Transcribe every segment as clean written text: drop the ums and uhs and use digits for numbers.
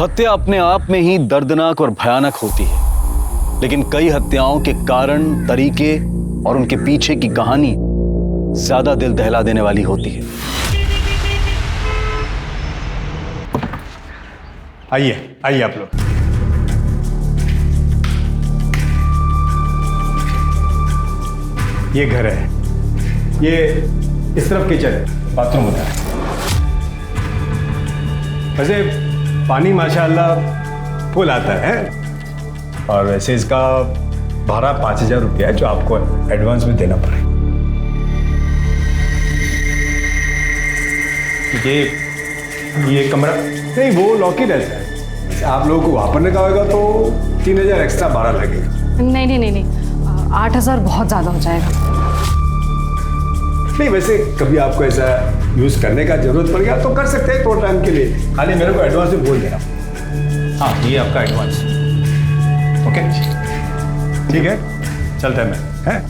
हत्या अपने आप में ही दर्दनाक और भयानक होती है, लेकिन कई हत्याओं के कारण, तरीके और उनके पीछे की कहानी ज्यादा दिल दहला देने वाली होती है। आइए आइए आप लोग। ये घर है, ये इस तरफ किचन है, बाथरूम होता है। वैसे पानी माशाल्लाह फुल आता है और वैसे इसका भाड़ा 5,000 रुपया है जो आपको एडवांस में देना पड़ेगा। ये कमरा नहीं, वो लॉक ही रहता है। आप लोगों को वहां पर रखा होगा तो 3,000 एक्स्ट्रा भाड़ा लगेगा। नहीं, 8,000 बहुत ज्यादा हो जाएगा। नहीं, वैसे कभी आपको ऐसा यूज करने का जरूरत पड़ गया तो कर सकते हैं थोड़ा टाइम के लिए। खाली मेरे को एडवांस में बोल देना। हाँ, ये आपका एडवांस। ओके, ठीक है, चलता है मैं, हैं?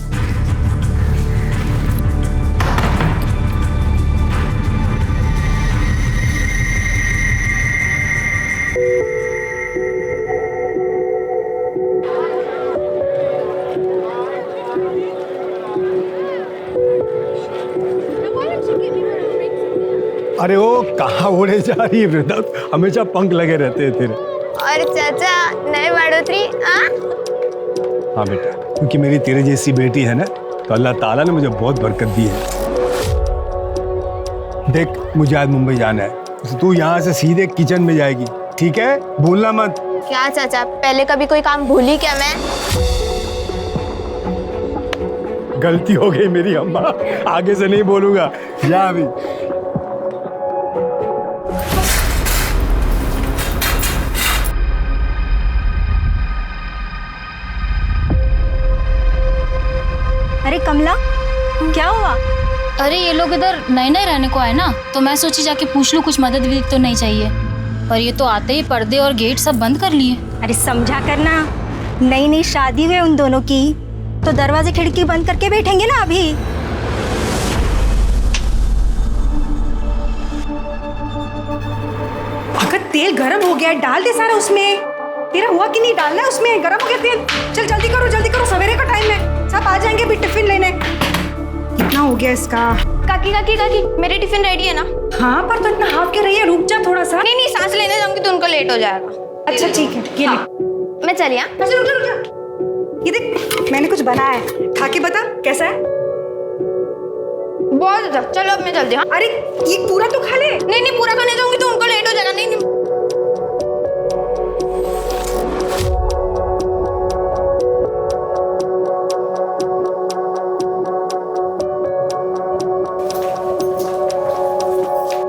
अरे वो कहाँ उड़े जा रही है वृंदा, हमेशा पंख लगे रहते हैं तेरे। और चाचा नए बढ़ोतरी। हाँ बेटा, क्योंकि मेरी तेरे जैसी बेटी है ना, तो अल्लाह ताला ने मुझे बहुत बरकत दी है। देख, मुझे आज मुंबई जाना है, तो तू यहाँ से सीधे किचन में जाएगी, ठीक है? भूलना मत। क्या चाचा, पहले कभी कोई काम भूली क्या मैं? गलती हो गई मेरी अम्मा, आगे से नहीं बोलूंगा। जा अभी। अरे कमला, क्या हुआ? अरे ये लोग इधर नए नए रहने को आए ना, तो मैं सोची जाके पूछ लूं कुछ मदद भी तो नहीं चाहिए। पर ये तो आते ही पर्दे और गेट सब बंद कर लिए। अरे समझा करना, नई नई शादी हुई उन दोनों की, तो दरवाजे खिड़की बंद करके बैठेंगे ना अभी। अगर तेल गर्म हो गया, डाल दे सारा उसमें। तेरा हुआ कि नहीं डालना है उसमें, गर्म हो गया तेल। चल जल्दी करो, सवेरे का टाइम है, सब आ जाएंगे भी टिफिन लेने। कितना हो गया इसका? काकी, मेरी टिफिन रेडी है ना? हाँ, पर तो इतना हाफ के रही है, रुक जा थोड़ा सा। नहीं, सांस लेने जाऊंगी तो उनको लेट हो जाएगा। अच्छा ठीक है, ये हाँ, मैं चलिए। अच्छा रुक जा। ये देख, मैंने कुछ बनाया है, खा के बता कैसा है। बहुत अच्छा, चलो अब मैं जल्दी। हाँ, अरे ये पूरा तो खा ले। नहीं, पूरा खाने जाऊंगी तो उनको लेट हो जाएगा। नहीं।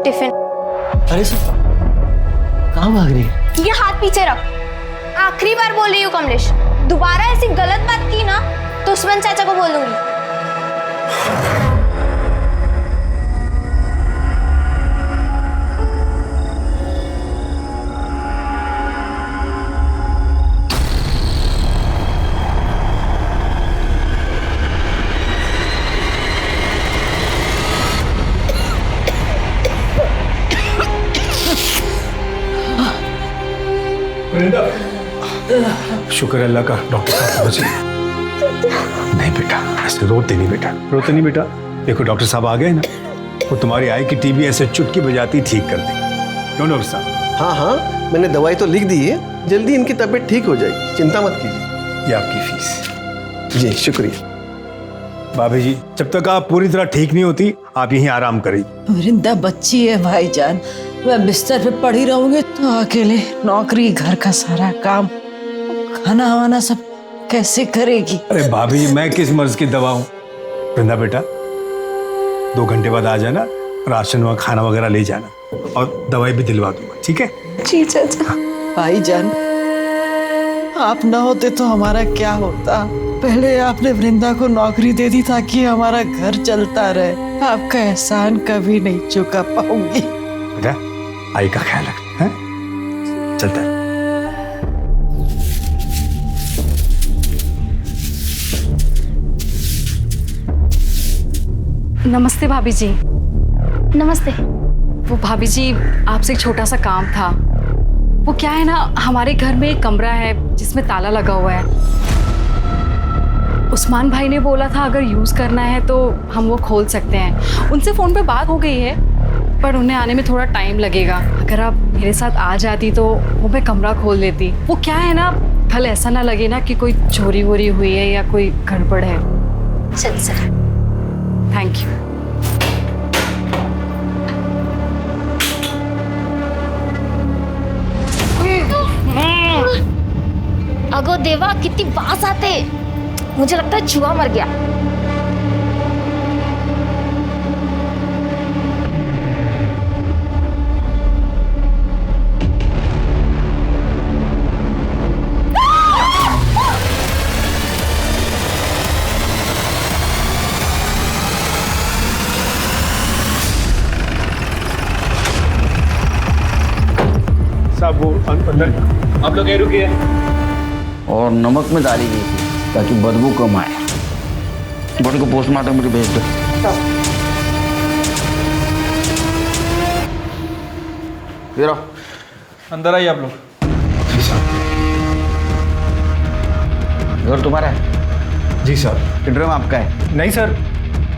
टिफिन। अरे सर, कहाँ भाग रही है? ये हाथ पीछे रख। आखिरी बार बोल रही हूँ कमलेश, दोबारा ऐसी गलत बात की ना तो उस्मान चाचा को बोल दूंगी। शुक्र है अल्लाह का, डॉक्टर साहब पहुंचे। नहीं बेटा, ऐसे रोते नहीं बेटा। देखो डॉक्टर साहब आ गए ना, वो तुम्हारी आई की टीबी ऐसे चुटकी बजाती ठीक कर देंगे। क्यों डॉक्टर साहब? हाँ, मैंने दवाई तो लिख दी है, जल्दी इनकी तबीयत ठीक हो जाएगी, चिंता मत कीजिए। ये आपकी फीस। जी शुक्रिया। भाभी जी, जब तक आप पूरी तरह ठीक नहीं होती, आप यहीं आराम करिए। वृंदा बच्ची है भाईजान, मैं बिस्तर पे पड़ी रहूंगी तो अकेले नौकरी, घर का सारा काम, खाना वाना सब कैसे करेगी? अरे भाभी जी, मैं किस मर्ज की दवा हूँ? वृंदा बेटा, 2 घंटे बाद आ जाना, राशन व खाना वगैरह ले जाना और दवाई भी दिलवा दूंगा, ठीक है? जी चाचा। भाईजान, आप ना होते तो हमारा क्या होता? पहले आपने वृंदा को नौकरी दे दी ताकि हमारा घर चलता रहे। आपका एहसान कभी नहीं चुका पाऊंगी। बेटा, आई का ख्याल रख, हैं? चलता है। नमस्ते भाभी जी। नमस्ते। वो भाभी जी, आपसे एक छोटा सा काम था। वो क्या है ना, हमारे घर में एक कमरा है जिसमें ताला लगा हुआ है। उस्मान भाई ने बोला था अगर यूज़ करना है तो हम वो खोल सकते हैं। उनसे फ़ोन पे बात हो गई है, पर उन्हें आने में थोड़ा टाइम लगेगा। अगर आप मेरे साथ आ जाती तो वो मैं कमरा खोल देती। वो क्या है ना, कल ऐसा ना लगे ना कि कोई चोरी वोरी हुई है या कोई गड़बड़ है। चल सर। Thank you. अगो देवा, कितनी बास आते, मुझे लगता है चूहा मर गया। साहब वो अंदर, आप लोग यहीं रुकिए। और नमक में डाली गई थी ताकि बदबू कम आए। बॉडी को पोस्टमार्टम के लिए भेज दो। ये रहो, अंदर आइए आप लोग। जी साहब। घर तुम्हारा है? जी साहब। ड्रम आपका है? नहीं सर,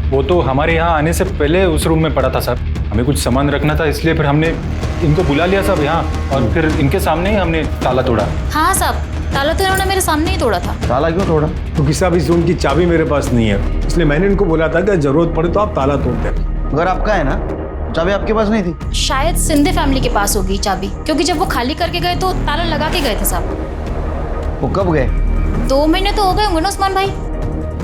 वो तो हमारे यहाँ आने से पहले उस रूम में पड़ा था सर। हमें कुछ सामान रखना था, इसलिए फिर हमने इनको बुला लिया सब यहाँ, और फिर इनके सामने ही हमने ताला तोड़ा। हाँ साहब, ताला तो इन्होंने मेरे सामने ही तोड़ा था। ताला क्यों तोड़ा? क्योंकि साहब इस रूम की चाबी मेरे पास नहीं है, इसलिए मैंने इनको बोला था कि जरूरत पड़े तो आप ताला तोड़ दें। घर आपका है ना? चाबी आपके पास नहीं थी? शायद सिंधे फैमिली के पास होगी चाबी, क्योंकि जब वो खाली करके गए तो ताला लगा के गए थे साहब। वो कब गए? 2 महीने तो हो गए होंगे ना उस्मान भाई।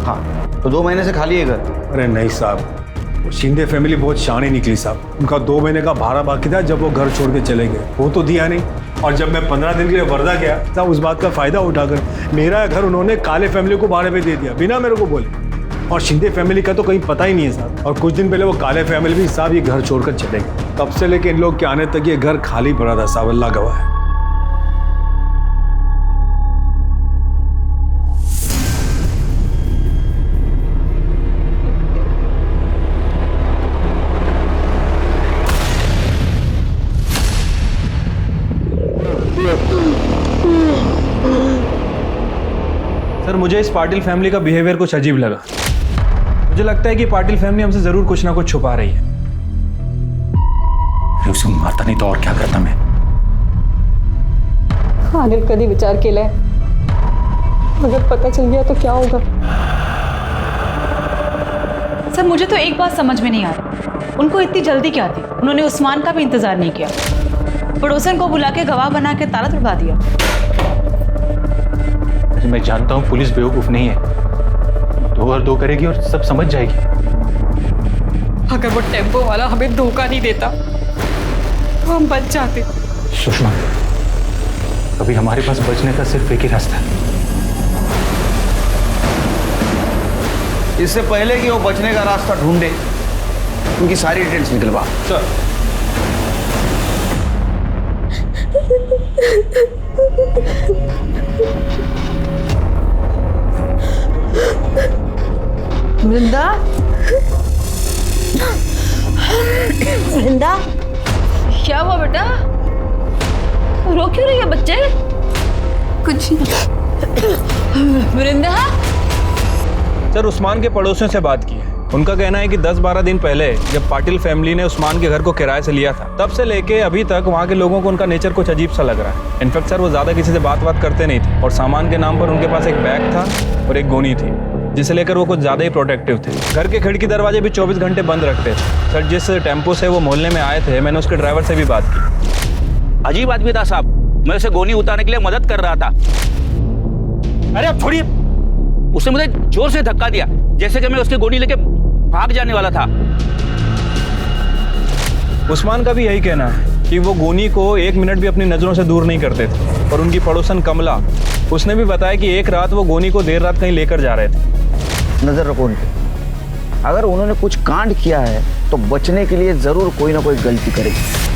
हाँ, तो 2 महीने से खाली है घर? अरे नहीं साहब, वो शिंदे फैमिली बहुत शानी निकली साहब। उनका 2 महीने का भाड़ा बाकी था जब वो घर छोड़ के चले गए, वो तो दिया नहीं। और जब मैं 15 दिन के लिए वर्धा गया तब उस बात का फायदा उठाकर मेरा घर उन्होंने काले फैमिली को भाड़े पे दे दिया बिना मेरे को बोले। और शिंदे फैमिली का तो कहीं पता ही नहीं है साहब। और कुछ दिन पहले वो काले फैमिली भी साहब ये घर छोड़कर चले गए। तब से लेके इन लोग के आने तक ये घर खाली पड़ा था साहब, अल्लाह गवाह है। सर, मुझे इस पाटिल फैमिली का बिहेवियर कुछ अजीब लगा। मुझे लगता है कि पाटिल फैमिली हमसे जरूर कुछ ना कुछ छुपा रही है। उसे मारता नहीं तो और क्या करता मैं? अनिल कभी विचार केलाय, अगर पता चल गया तो क्या होगा? सर, मुझे तो एक बात समझ में नहीं आ रही, उनको इतनी जल्दी क्या थी? उन्होंने उस्मान का भी इंतजार नहीं किया, पड़ोसन को बुला के गवाह बना के ताला तोड़वा दिया। मैं जानता हूँ पुलिस बेवकूफ नहीं है, 2 और 2 करेगी और सब समझ जाएगी। अगर वो टेम्पो वाला हमें धोखा नहीं देता तो हम बच जाते। सुषमा, अभी हमारे पास बचने का सिर्फ एक ही रास्ता है। इससे पहले कि वो बचने का रास्ता ढूंढे, उनकी सारी डिटेल्स निकलवा। सर, वृंदा, वृंदा, क्या हुआ बेटा? रो क्यों रही है बच्चे? कुछ वृंदा, सर उस्मान के पड़ोसियों से बात की है। उनका कहना है कि 10-12 दिन पहले जब पाटिल फैमिली ने उस्मान के घर को किराए से लिया था, तब से लेके अभी तक वहाँ के लोगों को उनका नेचर कुछ अजीब सा लग रहा है। इनफैक्ट सर, वो ज़्यादा किसी से बात करते नहीं थे, और सामान के नाम पर उनके पास एक बैग था और एक गोनी थी, जिसे लेकर वो कुछ ज़्यादा ही प्रोटेक्टिव थे। घर के खिड़की दरवाजे भी 24 घंटे बंद रखते थे। सर, जिस टेम्पो से वो मोहल्ले में आए थे, मैंने उसके ड्राइवर से भी बात की। अजीब आदमी था साहब, मैं उसे गोनी उतारने के लिए मदद कर रहा था। अरे आप छोड़िए। उसने मुझे जोर से धक्का दिया, जैसे कि मैं उसकी गोनी लेके भाग जाने वाला था। उस्मान का भी यही कहना है कि वो गोनी को 1 मिनट भी अपनी नज़रों से दूर नहीं करते थे। और उनकी पड़ोसन कमला, उसने भी बताया कि एक रात वो गोनी को देर रात कहीं लेकर जा रहे थे। नजर रखो उन पे, अगर उन्होंने कुछ कांड किया है तो बचने के लिए जरूर कोई ना कोई गलती करेगी।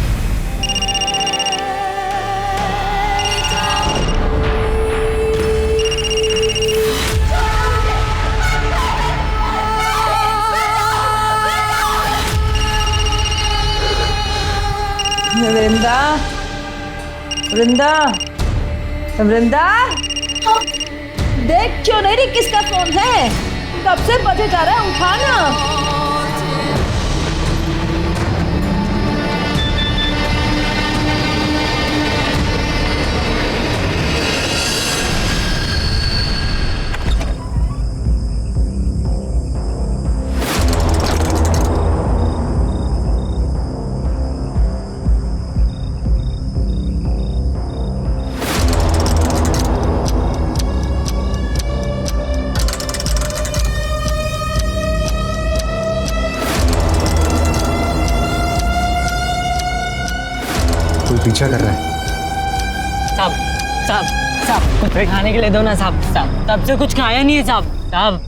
वृंदा, वृंदा, वृंदा, देख क्यों नहीं रही किसका फोन है? कब से बजे जा रहा है, उठाना। पीछा कर रहा है। साहब साहब साहब कुछ खाने के लिए दो ना साहब। साहब तब से कुछ खाया नहीं है साहब। साहब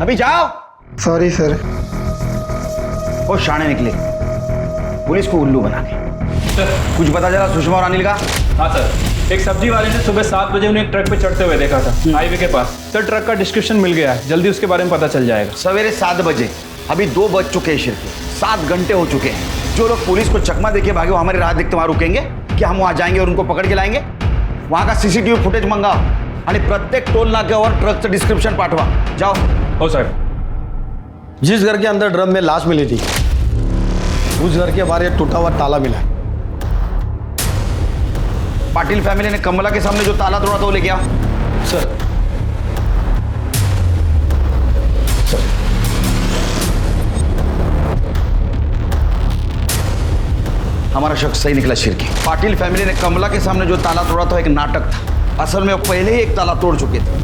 अभी जाओ। Sorry sir. वो शाणे निकले पुलिस को उल्लू बना के। कुछ पता चला सुषमा और अनिल का? हाँ सर, एक सब्जी वाले ने सुबह 7 बजे उन्हें एक ट्रक पे चढ़ते हुए देखा था हाईवे के पास। सर ट्रक का डिस्क्रिप्शन मिल गया है, जल्दी उसके बारे में पता चल जाएगा। सवेरे 7 बजे, अभी 2 बज चुके हैं शिरके, 7 घंटे हो चुके हैं। जो लोग पुलिस को चकमा देके भागे वो हमारी राह देखते वहां रुकेंगे? क्या हम वहां जाएंगे और उनको पकड़ के लाएंगे? वहां का सीसीटीवी फुटेज मंगाओ आणि प्रत्येक टोल नाक्यावर ट्रकचं डिस्क्रिप्शन पाठवा। जाओ। हो साहब। जिस घर के अंदर ड्रम में लाश मिली थी उस घर के बाहर एक टूटा हुआ ताला मिला। पाटिल फैमिली ने कमला के सामने जो ताला तोड़ा था वो लेके आओ। सर। हमारा शख्स सही निकला शिरके। पाटिल फैमिली ने कमला के सामने जो ताला तोड़ा था एक नाटक था। असल में वो पहले ही एक ताला तोड़ चुके थे।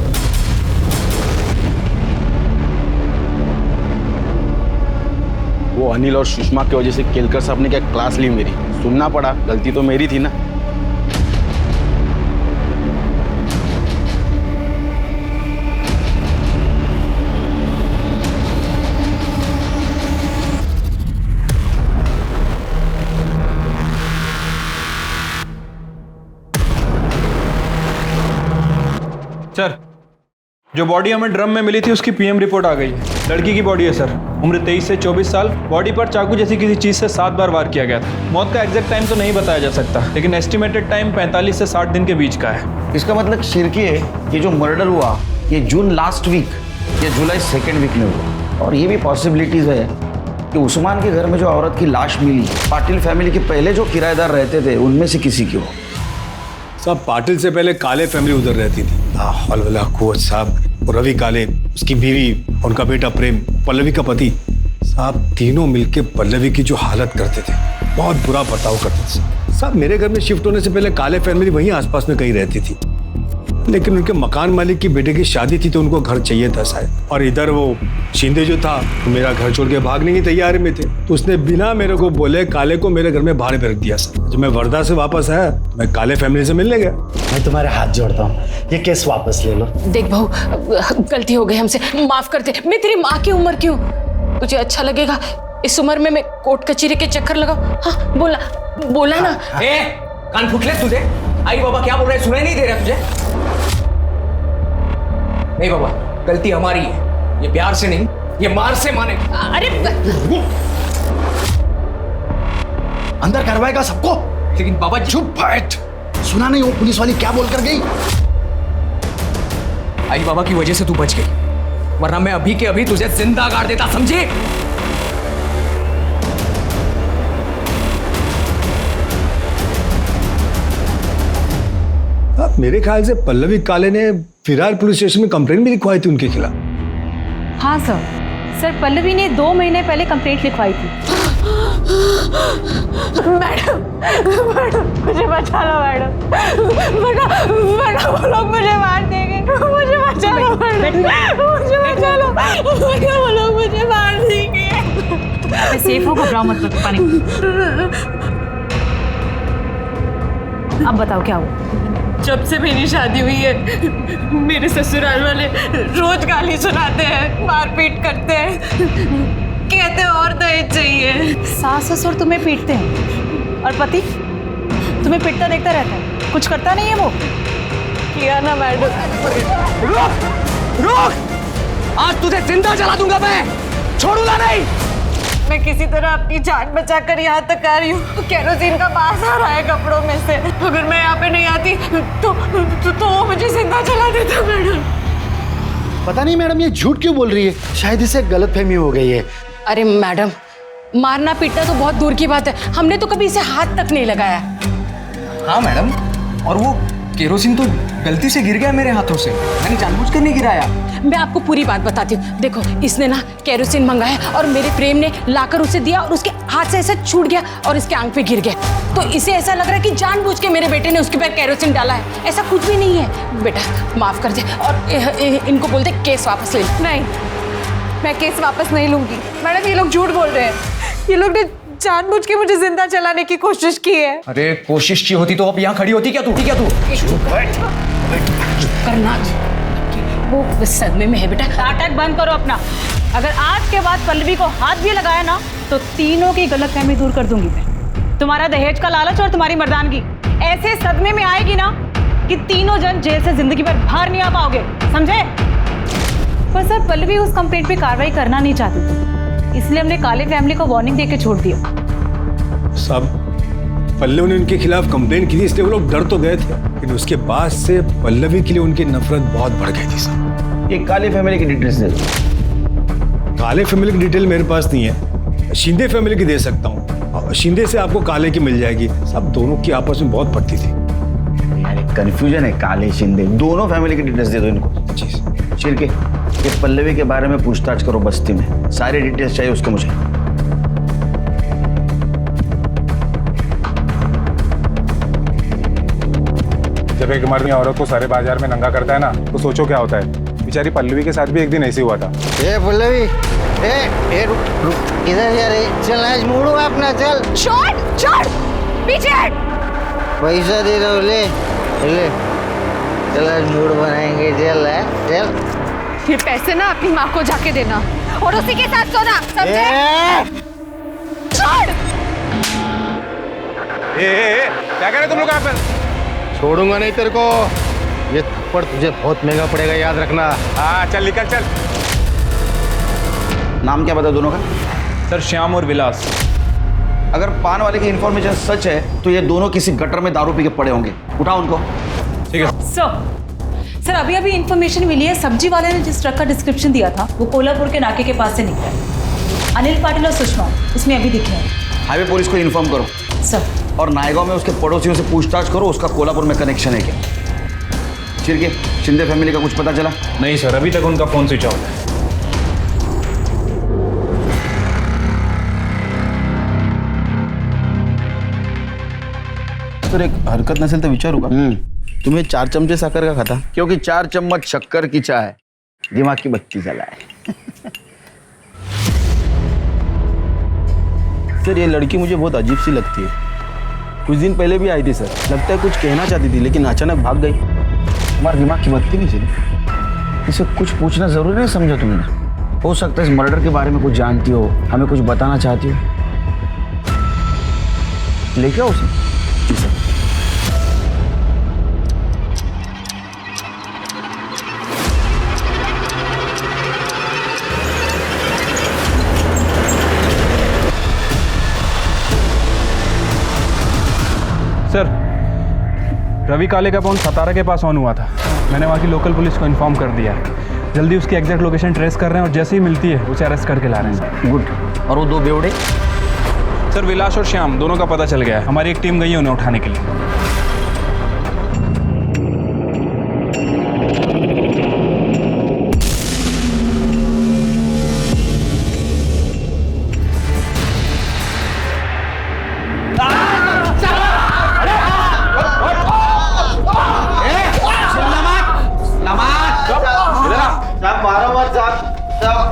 वो अनिल और सुषमा की वजह से केलकर साहब ने क्या क्लास ली मेरी, सुनना पड़ा। गलती तो मेरी थी ना। सर जो बॉडी हमें ड्रम में मिली थी उसकी पीएम रिपोर्ट आ गई है। लड़की की बॉडी है सर, उम्र 23 से 24 साल। बॉडी पर चाकू जैसी किसी चीज से 7 बार वार किया गया था। मौत का एग्जैक्ट टाइम तो नहीं बताया जा सकता, लेकिन एस्टिमेटेड टाइम 45 से 60 दिन के बीच का है। इसका मतलब शिरके ये जो मर्डर हुआ ये जून लास्ट वीक या जुलाई 2nd वीक में हुआ। और ये भी पॉसिबिलिटीज है कि उस्मान के घर में जो औरत की लाश मिली पाटिल फैमिली के पहले जो किराएदार रहते थे उनमें से किसी की हो। साहब पाटिल से पहले काले फैमिली उधर रहती थी। हलवला कुवत साहब और रवि काले, उसकी बीवी, उनका बेटा प्रेम, पल्लवी का पति। साहब तीनों मिलके पल्लवी की जो हालत करते थे, बहुत बुरा बर्ताव करते थे। साहब मेरे घर में शिफ्ट होने से पहले काले फैमिली वहीं आसपास में कहीं रहती थी, लेकिन उनके मकान मालिक की बेटे की शादी थी तो उनको घर चाहिए था शायद। और इधर वो शिंदे जो था तो मेरा घर छोड़ के भागने की तैयारी में थे, तो उसने बिना मेरे को बोले काले को मेरे घर में भाड़े पे रख दिया। जब मैं वर्धा से वापस आया मैं काले फैमिली से मिलने गया। मैं तुम्हारे हाथ जोड़ता हूँ, ये केस वापस ले लो। देख बहू, गलती हो गई हमसे, माफ कर दे। मैं तेरी माँ की उम्र की हूँ, तुझे अच्छा लगेगा इस उम्र में मैं कोर्ट कचहरी के चक्कर लगाऊं? हाँ बोला ना। कान फूट ले तुझे? आई बाबा क्या बोल रहे, सुनाई नहीं दे रहा तुझे? नहीं बाबा, गलती हमारी है। ये प्यार से नहीं, ये मार से माने। अरे अंदर करवाएगा सबको। लेकिन बाबा चुप बैठ, सुना नहीं वो पुलिस वाली क्या बोल कर गई? आई बाबा की वजह से तू बच गई, वरना मैं अभी के अभी तुझे जिंदा गाड़ देता, समझे? मेरे ख्याल से पल्लवी काले ने फिरार पुलिस स्टेशन में कंप्लेंट भी लिखवाई थी उनके खिलाफ। हाँ सर, पल्लवी ने 2 महीने पहले कंप्लेंट लिखवाई थी। मैडम मुझे बचा लो मैडम, वो लोग मुझे मार देंगे, मुझे बचा लो मैडम, मुझे बचा लो, वो लोग मुझे मार देंगे। सेफ हो, घबराओ मत, पानी। अब बताओ क्या हुआ? जब से मेरी शादी हुई है मेरे ससुराल वाले रोज गाली सुनाते हैं, मारपीट करते हैं, कहते हैं और दहेज चाहिए। सास ससुर तुम्हें पीटते हैं और पति तुम्हें पीटता देखता रहता है, कुछ करता नहीं है वो? किया ना मैडम। रुक! आज तुझे जिंदा जला दूंगा मैं, छोड़ूंगा नहीं। मैं किसी तरह अपनी जान बचाकर यहाँ तक आ रही हूँ। केरोसिन का बास आ रहा है कपड़ों में से। अगर मैं यहाँ पे नहीं आती तो वो मुझे जिंदा जला देता मैडम। पता नहीं मैडम ये झूठ क्यों बोल रही है, शायद इसे गलतफहमी हो गई है। अरे मैडम, मारना पीटना तो बहुत दूर की बात है, हमने तो कभी इसे हाथ तक नहीं लगाया। हाँ मैडम, और वो केरोसिन तो गलती से गिर गया मेरे हाथों से, मैंने जानबूझ कर नहीं गिराया। मैं आपको पूरी बात बताती हूँ। देखो, इसने ना केरोसिन मंगाया और मेरे प्रेम ने लाकर उसे दिया और उसके हाथ से ऐसा छूट गया और इसके आंख पे गिर गया। तो इसे ऐसा लग रहा है कि जानबूझ के मेरे बेटे ने उसके पैर केरोसिन डाला है। ऐसा कुछ भी नहीं है। बेटा माफ कर दे और इनको बोल दे केस वापस ले। नहीं, मैं केस वापस नहीं लूंगी मैडम। ये लोग झूठ बोल रहे हैं। ये लोग ने जानबूझ के मुझे जिंदा जलाने की कोशिश की है। अरे कोशिश की होती तो अब यहाँ खड़ी होती क्या तू? ठीक है तू करना, वो सदमे में है बेटा। नाटक बंद करो अपना। अगर आज के बाद पल्लवी को हाथ भी लगाया ना तो तीनों की गलतफहमी दूर कर दूंगी मैं। तुम्हारा दहेज का लालच और तुम्हारी मर्दानगी ऐसे सदमे में आएगी ना कि तीनों जन जेल से जिंदगी भर बाहर नहीं आ पाओगे, समझे? पर सर, पल्लवी उस कंप्लेंट पे कार्रवाई करना नहीं चाहती थी, इसलिए हमने काले फैमिली को वार्निंग देके छोड़ दिया। सब पल्लवी ने उनके खिलाफ कंप्लेंट की थी, इसलिए वो लोग डर तो गए थे, लेकिन उसके बाद से पल्लवी के लिए उनकी नफरत बहुत बढ़ गई थी। सब ये काले फैमिली की डिटेल्स दे दो। काले फैमिली की डिटेल मेरे पास नहीं है, शिंदे फैमिली की दे सकता हूँ। शिंदे से आपको काले की मिल जाएगी। सब दोनों की आपस में बहुत पड़ती थी। यार कंफ्यूजन है, काले शिंदे दोनों फैमिली की डिटेल्स दे दो इनको। शिरके, ये पल्लवी के बारे में पूछताछ करो बस्ती में, सारी डिटेल्स चाहिए उसके मुझे। जब एक मर्द औरत को सारे बाजार में नंगा करता है ना, तो सोचो क्या होता है। बेचारी पल्लवी के साथ भी एक दिन ऐसे हुआ था। ए पल्लवी, ए रुक इधर जा रे, चल आज मुड़ो अपना, चल। छोड़ पीछे हट। पैसा दे दो, ले ले, चल आज मूड बनाएंगे, चल चल। ये पैसे ना अपनी माँ को जाके देना और उसी के साथ सोना, समझे? छोड़। क्या कह रहे तुम लोग यहाँ पर? छोड़ूंगा नहीं तेरे को, ये थप्पड़ तुझे बहुत महंगा पड़ेगा, याद रखना। हाँ चल निकल चल। नाम क्या बता दोनों का? सर श्याम और विलास। अगर पान वाले की इंफॉर्मेशन सच है तो ये दोनों किसी गटर में दारू पी के पड़े होंगे, उठाओ उनको। ठीक है सर, अभी इंफॉर्मेशन मिली है, सब्जी वाले ने जिस ट्रक का डिस्क्रिप्शन दिया था वो कोल्हापुर के नाके के पास से निकला है। अनिल पाटिल और सुषमा उसमें अभी दिखे हैं। हाईवे पुलिस को इन्फॉर्म करो सर। और नायगांव में उसके पड़ोसियों से पूछताछ करो, उसका कोल्हापुर में कनेक्शन है क्या। चिरके, शिंदे फैमिली का कुछ पता चला? नहीं सर, अभी तक उनका फोन स्विच ऑफ है। सर एक हरकत नसेल तर विचारू का? तुम्ही 4 चमचे साखर का खाता? क्योंकि 4 चम्मच शक्कर की चाय दिमाग की बत्ती जलाए। सर ये लड़की मुझे बहुत अजीब सी लगती है। कुछ दिन पहले भी आई थी सर, लगता है कुछ कहना चाहती थी लेकिन अचानक भाग गई। तुम्हारे दिमाग की बत्ती नहीं चली? इसे कुछ पूछना जरूरी नहीं समझा तुमने? हो सकता है इस मर्डर के बारे में कुछ जानती हो, हमें कुछ बताना चाहती हो। लेके आओ उसे। जी सर। सर रवि काले का फोन सतारा के पास ऑन हुआ था। मैंने वहाँ की लोकल पुलिस को इन्फॉर्म कर दिया है। जल्दी उसकी एग्जैक्ट लोकेशन ट्रेस कर रहे हैं और जैसे ही मिलती है उसे अरेस्ट करके ला रहे हैं सर। गुड। और वो 2 बेवड़े? सर विलास और श्याम दोनों का पता चल गया है। हमारी एक टीम गई है उन्हें उठाने के लिए।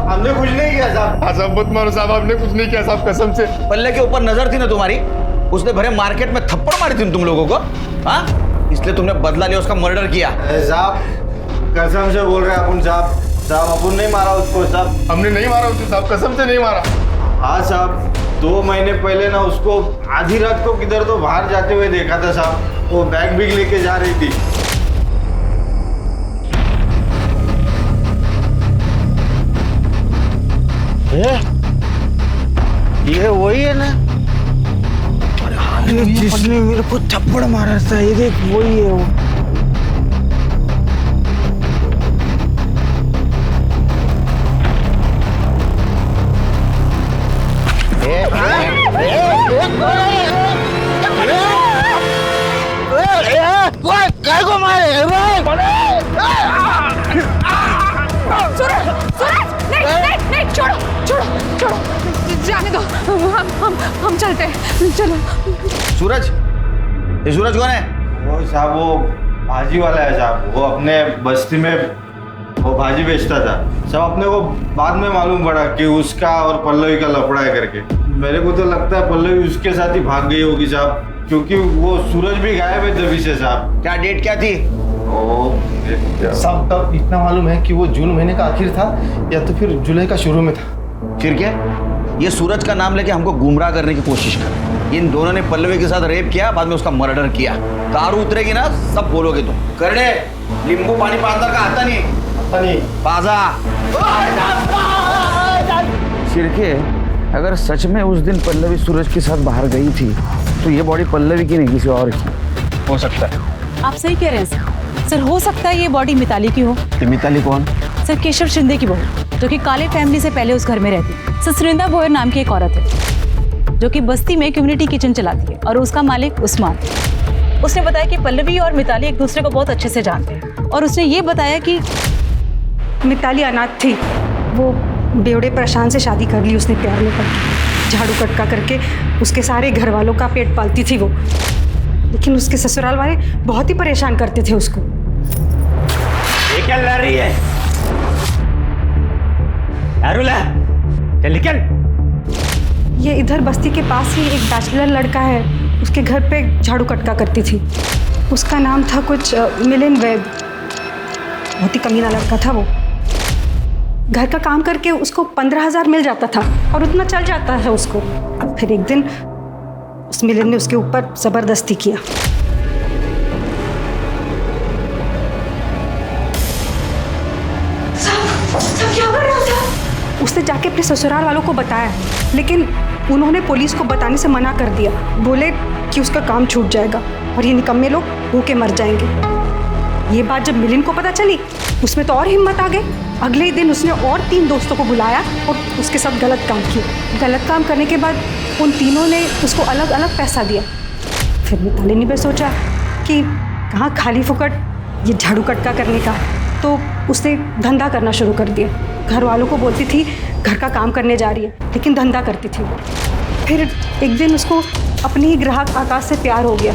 हमने कुछ नहीं किया साहब। साहब मत मारो साहब, हमने कुछ नहीं किया साहब, कसम से। पल्ले के ऊपर नजर थी ना तुम्हारी, उसने भरे मार्केट में थप्पड़ मारी थी तुम लोगों को। हाँ इसलिए तुमने बदला लिया, उसका मर्डर किया। साहब कसम से बोल रहे हैं अपन साहब, साहब अपन नहीं मारा उसको साहब। हमने नहीं मारा उसको साहब, कसम से नहीं मारा। हाँ साहब, 2 महीने पहले ना उसको आधी रात को किधर तो बाहर जाते हुए देखा था साहब, वो बैग भी लेके जा रही थी। ये वही है ना जिसने मेरे को थप्पड़ मारा था, ये देख वही है वो। काय को मारे नहीं, छोड़ो, जाने दो, हम चलते हैं, चलो। सूरज, ये सूरज कौन है? वो साहब वो भाजी वाला है साहब, वो अपने बस्ती में वो भाजी बेचता था। सब अपने को बाद में मालूम पड़ा कि उसका और पल्लवी का लफड़ा है करके। मेरे को तो लगता है पल्लवी उसके साथ ही भाग गई होगी साहब, क्योंकि वो सूरज भी गायब है तभी से साहब। क्या डेट क्या थी? साहब तब इतना मालूम है कि वो जून महीने का आखिर था या तो फिर जुलाई का शुरू में था। फिर क्या? ये सूरज का नाम लेके हमको गुमराह करने की कोशिश कर। इन दोनों ने पल्लवी के साथ रेप किया, बाद में उसका मर्डर किया। दारू उतरेगी ना सब बोलोगे तुम। करने नींबू पानी पाता का आता नहीं पाजा। सिरके, अगर सच में उस दिन पल्लवी सूरज के साथ बाहर गई थी तो ये बॉडी पल्लवी की नहीं किसी और की हो सकता है। आप सही कह रहे हैं सर, हो सकता है ये बॉडी मिताली की हो। मिताली कौन? सर केशव शिंदे की बहू, जो कि काले फैमिली से पहले उस घर में रहती। सर सुरिंदा भोयर नाम की एक औरत है जो कि बस्ती में कम्युनिटी किचन चलाती है और उसका मालिक उस्मान। उसने बताया कि पल्लवी और मिताली एक दूसरे को बहुत अच्छे से जानते हैं और उसने ये बताया कि मिताली अनाथ थी, वो बेवड़े प्रशांत से शादी कर ली उसने प्यार में पड़कर। झाड़ू कटका करके उसके सारे घर वालों का पेट पालती थी वो, लेकिन उसके ससुराल वाले बहुत ही परेशान करते थे उसको। ये क्या लड़ रही है? अरुला, चल निकल। ये इधर बस्ती के पास ही एक बैचलर लड़का है, उसके घर पे झाड़ू कटका करती थी। उसका नाम था कुछ मिलिंद वैद। बहुत ही कमीना लड़का था वो। घर का काम करके उसको 15,000 मिल जाता था और उतना चल जाता है उसको। फिर एक दिन उस मिलिंद ने उसके ऊपर जबरदस्ती किया। क्या कर रहा था? उसने जाके अपने ससुराल वालों को बताया, लेकिन उन्होंने पुलिस को बताने से मना कर दिया। बोले कि उसका काम छूट जाएगा और ये निकम्मे लोग भूखे मर जाएंगे। ये बात जब मिलिंद को पता चली, उसमें तो और हिम्मत आ गई। अगले ही दिन उसने और 3 दोस्तों को बुलाया और उसके साथ गलत काम किया। गलत काम करने के बाद उन तीनों ने उसको अलग अलग पैसा दिया। फिर मिताली ने भी सोचा कि कहाँ खाली फुकट ये झाड़ू कटका करने का, तो उसने धंधा करना शुरू कर दिया। घर वालों को बोलती थी घर का काम करने जा रही है, लेकिन धंधा करती थी वो। फिर एक दिन उसको अपने ही ग्राहक आकाश से प्यार हो गया।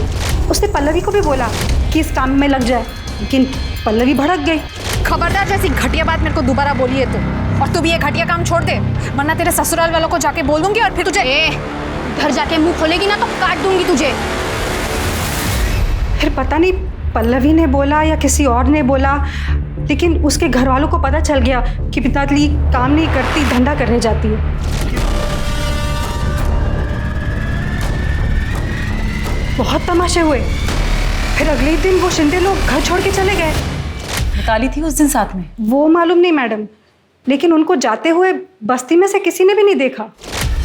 उसने पल्लवी को भी बोला कि इस काम में लग जाए, लेकिन पल्लवी भड़क गई। खबरदार जैसी घटिया बात मेरे को दोबारा बोली है तो, और तू भी ये घटिया काम छोड़ दे, वरना तेरे ससुराल वालों को जाके बोल दूंगी और फिर तुझे घर जाके मुंह खोलेगी ना तो काट दूंगी तुझे। फिर पता नहीं पल्लवी ने बोला या किसी और ने बोला, लेकिन उसके घर वालों को पता चल गया कि मिताली काम नहीं करती, धंधा करने जाती है। बहुत तमाशे हुए। फिर अगले दिन वो शिंदे लोग घर छोड़ के चले गए। मिताली थी उस दिन साथ में? वो मालूम नहीं मैडम, लेकिन उनको जाते हुए बस्ती में से किसी ने भी नहीं देखा।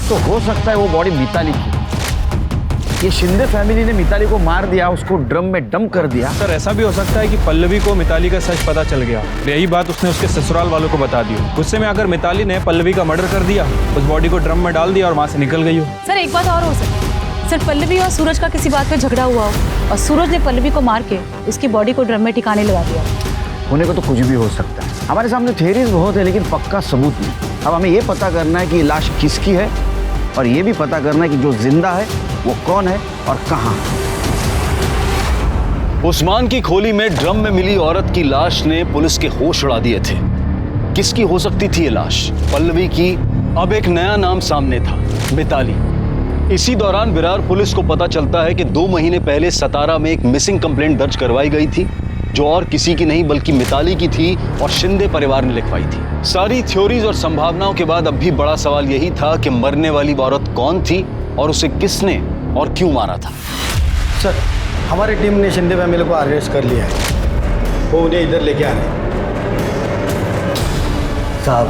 तो हो सकता है वो बॉडी मिताली की। ये शिंदे फैमिली ने मिताली को मार दिया, उसको ड्रम में डंप कर दिया। सर ऐसा भी हो सकता है कि पल्लवी को मिताली का सच पता चल गया, यही बात उसने उसके ससुराल वालों को बता दी। गुस्से में आकर मिताली ने पल्लवी का मर्डर कर दिया, उस बॉडी को ड्रम में डाल दिया और वहाँ से निकल गई हो। सर एक बात और हो सकती है, सर पल्लवी और सूरज का किसी बात पे झगड़ा हुआ हो और सूरज ने पल्लवी को मार के उसकी बॉडी को ड्रम में ठिकाने लगा दिया। होने को तो कुछ भी हो सकता है। हमारे सामने थ्योरीज बहुत है, लेकिन पक्का सबूत नहीं। अब हमें ये पता करना है कि लाश किसकी है, और ये भी पता करना है कि जो जिंदा है वो कौन है और कहाँ। उस्मान की खोली में ड्रम में मिली औरत की लाश ने पुलिस के होश उड़ा दिए थे। किसकी हो सकती थी ये लाश? पल्लवी की। अब एक नया नाम सामने था, मिताली। इसी दौरान विरार पुलिस को पता चलता है कि 2 महीने पहले सतारा में एक मिसिंग कंप्लेंट दर्ज करवाई गई थी, जो और किसी की नहीं बल्कि मिताली की थी और शिंदे परिवार ने लिखवाई थी। सारी थ्योरीज और संभावनाओं के बाद अब भी बड़ा सवाल यही था कि मरने वाली औरत कौन थी और उसे किसने और क्यों मारा था। सर, हमारी टीम ने शिंदे फैमिली को अरेस्ट कर लिया है, वो उन्हें इधर लेके आ रहे हैं। साहब,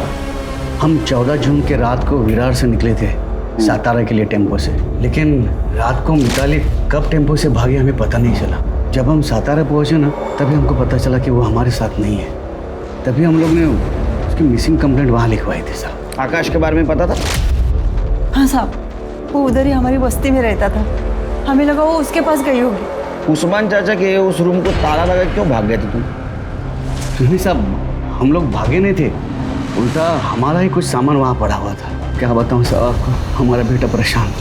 हम 14 जून के रात को विरार से निकले थे सातारा के लिए टेम्पो से, लेकिन रात को मिताली कब टेम्पो से भागी हमें पता नहीं चला। जब हम सातारा पहुंचे ना, तभी हमको पता चला कि वो हमारे साथ नहीं है। तभी हम लोग ने उसकी मिसिंग कंप्लेंट वहाँ लिखवाई थी साहब। आकाश के बारे में पता था? हाँ साहब, वो उधर ही हमारी बस्ती में रहता था, हमें लगा वो उसके पास गई होगी। उस्मान चाचा के उस रूम को ताला लगा क्यों भाग गए थे तुम? नहीं साहब, हम लोग भागे नहीं थे, उल्टा हमारा ही कुछ सामान वहाँ पड़ा हुआ था। क्या बताऊँ साहब आपको, हमारा बेटा परेशान,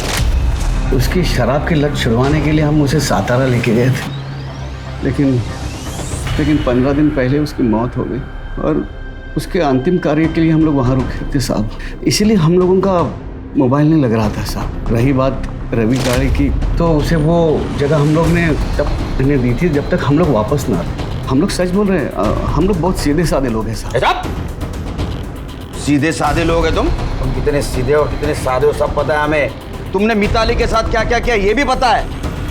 उसकी शराब की लत छुड़वाने के लिए हम उसे सातारा लेके गए थे, लेकिन 15 दिन पहले उसकी मौत हो गई और उसके अंतिम कार्य के लिए हम लोग वहाँ रुके थे साहब। इसीलिए हम लोगों का मोबाइल नहीं लग रहा था साहब। रही बात रवि गाड़ी की, तो उसे वो जगह हम लोग ने तब इन्हें दी थी जब तक हम लोग वापस ना आते। हम लोग सच बोल रहे हैं, हम लोग बहुत सीधे साधे लोग हैं साहब। सीधे साधे लोग हैं तुम कितने सीधे और कितने साधे हो सब पता है हमें। तुमने मिताली के साथ क्या क्या किया ये भी पता है।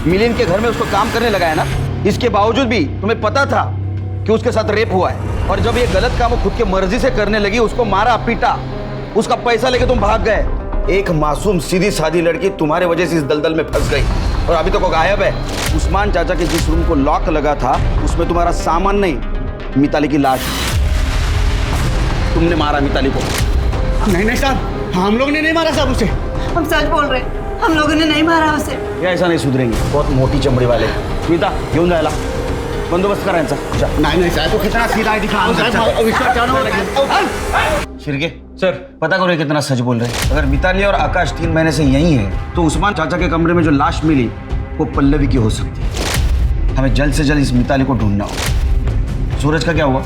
मिलिंद के घर में उसको काम करने लगाया ना, इसके बावजूद भी तुम्हें पता था कि उसके साथ रेप हुआ है, और जब ये गलत काम वो खुद की मर्जी से करने लगी, उसको मारा पीटा, उसका पैसा लेके तुम भाग गए। एक मासूम सीधी सादी लड़की तुम्हारे वजह से इस दलदल में फंस गई और अभी तक वो गायब है। उस्मान चाचा के जिस रूम को लॉक लगा था उसमें तुम्हारा सामान नहीं, मिताली की लाश। तुमने मारा मिताली को। नहीं साहब, हम लोग ने नहीं मारा साहब उसे। हम सच बोल रहे हैं, हम लोगों ने नहीं मारा उसे। या ऐसा नहीं सुधरेंगे, बहुत मोटी चमड़ी वाले। स्मिता घेऊन जायला बंदोबस्त करायचा। नहीं साहब, तो कितना सीधा है दिखा। शिरके सर, पता करो कितना सच बोल रहे हैं। अगर मिताली और आकाश 3 महीने से यही है, तो उस्मान चाचा के कमरे में जो लाश मिली वो पल्लवी की हो सकती है। हमें जल्द से जल्द इस मिताली को ढूंढना होगा। सूरज का क्या हुआ?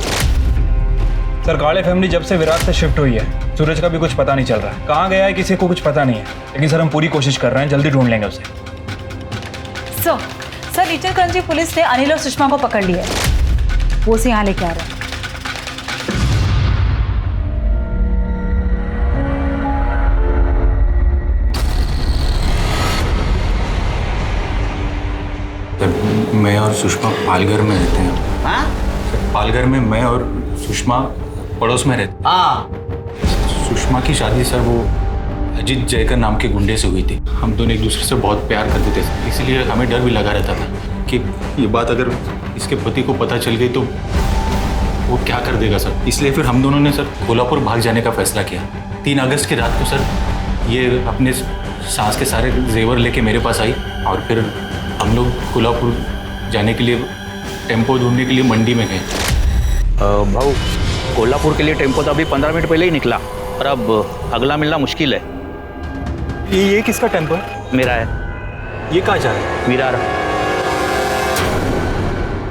सर, काले फैमिली जब से विरार से शिफ्ट हुई है, सूरज का भी कुछ पता नहीं चल रहा है। कहाँ गया है किसी को कुछ पता नहीं है, लेकिन सर हम पूरी कोशिश कर रहे हैं, जल्दी ढूंढ लेंगे उसे। सर, इचलकरंजी पुलिस ने अनिल और सुषमा को पकड़ लिया है, वो उसे यहाँ लेके आ रहे हैं। मैं और सुषमा पालघर में रहते हैं। हाँ? पालघर में मैं और सुषमा पड़ोस में रहते। हाँ। सुषमा की शादी सर वो अजीत जयकर नाम के गुंडे से हुई थी। हम दोनों एक दूसरे से बहुत प्यार करते थे, इसीलिए हमें डर भी लगा रहता था कि ये बात अगर इसके पति को पता चल गई तो वो क्या कर देगा सर। इसलिए फिर हम दोनों ने सर कोल्हापुर भाग जाने का फैसला किया। 3 अगस्त की रात को सर ये अपने सास के सारे जेवर लेके मेरे पास आई और फिर हम लोग कोल्हापुर जाने के लिए टेम्पो ढूंढने के लिए मंडी में गए। भाऊ, कोल्हापुर के लिए टेम्पो तो अभी 15 मिनट पहले ही निकला, और अब अगला मिलना मुश्किल है। ये किसका टेम्पो है? मेरा है। ये कहाँ जा रहा है? विरार।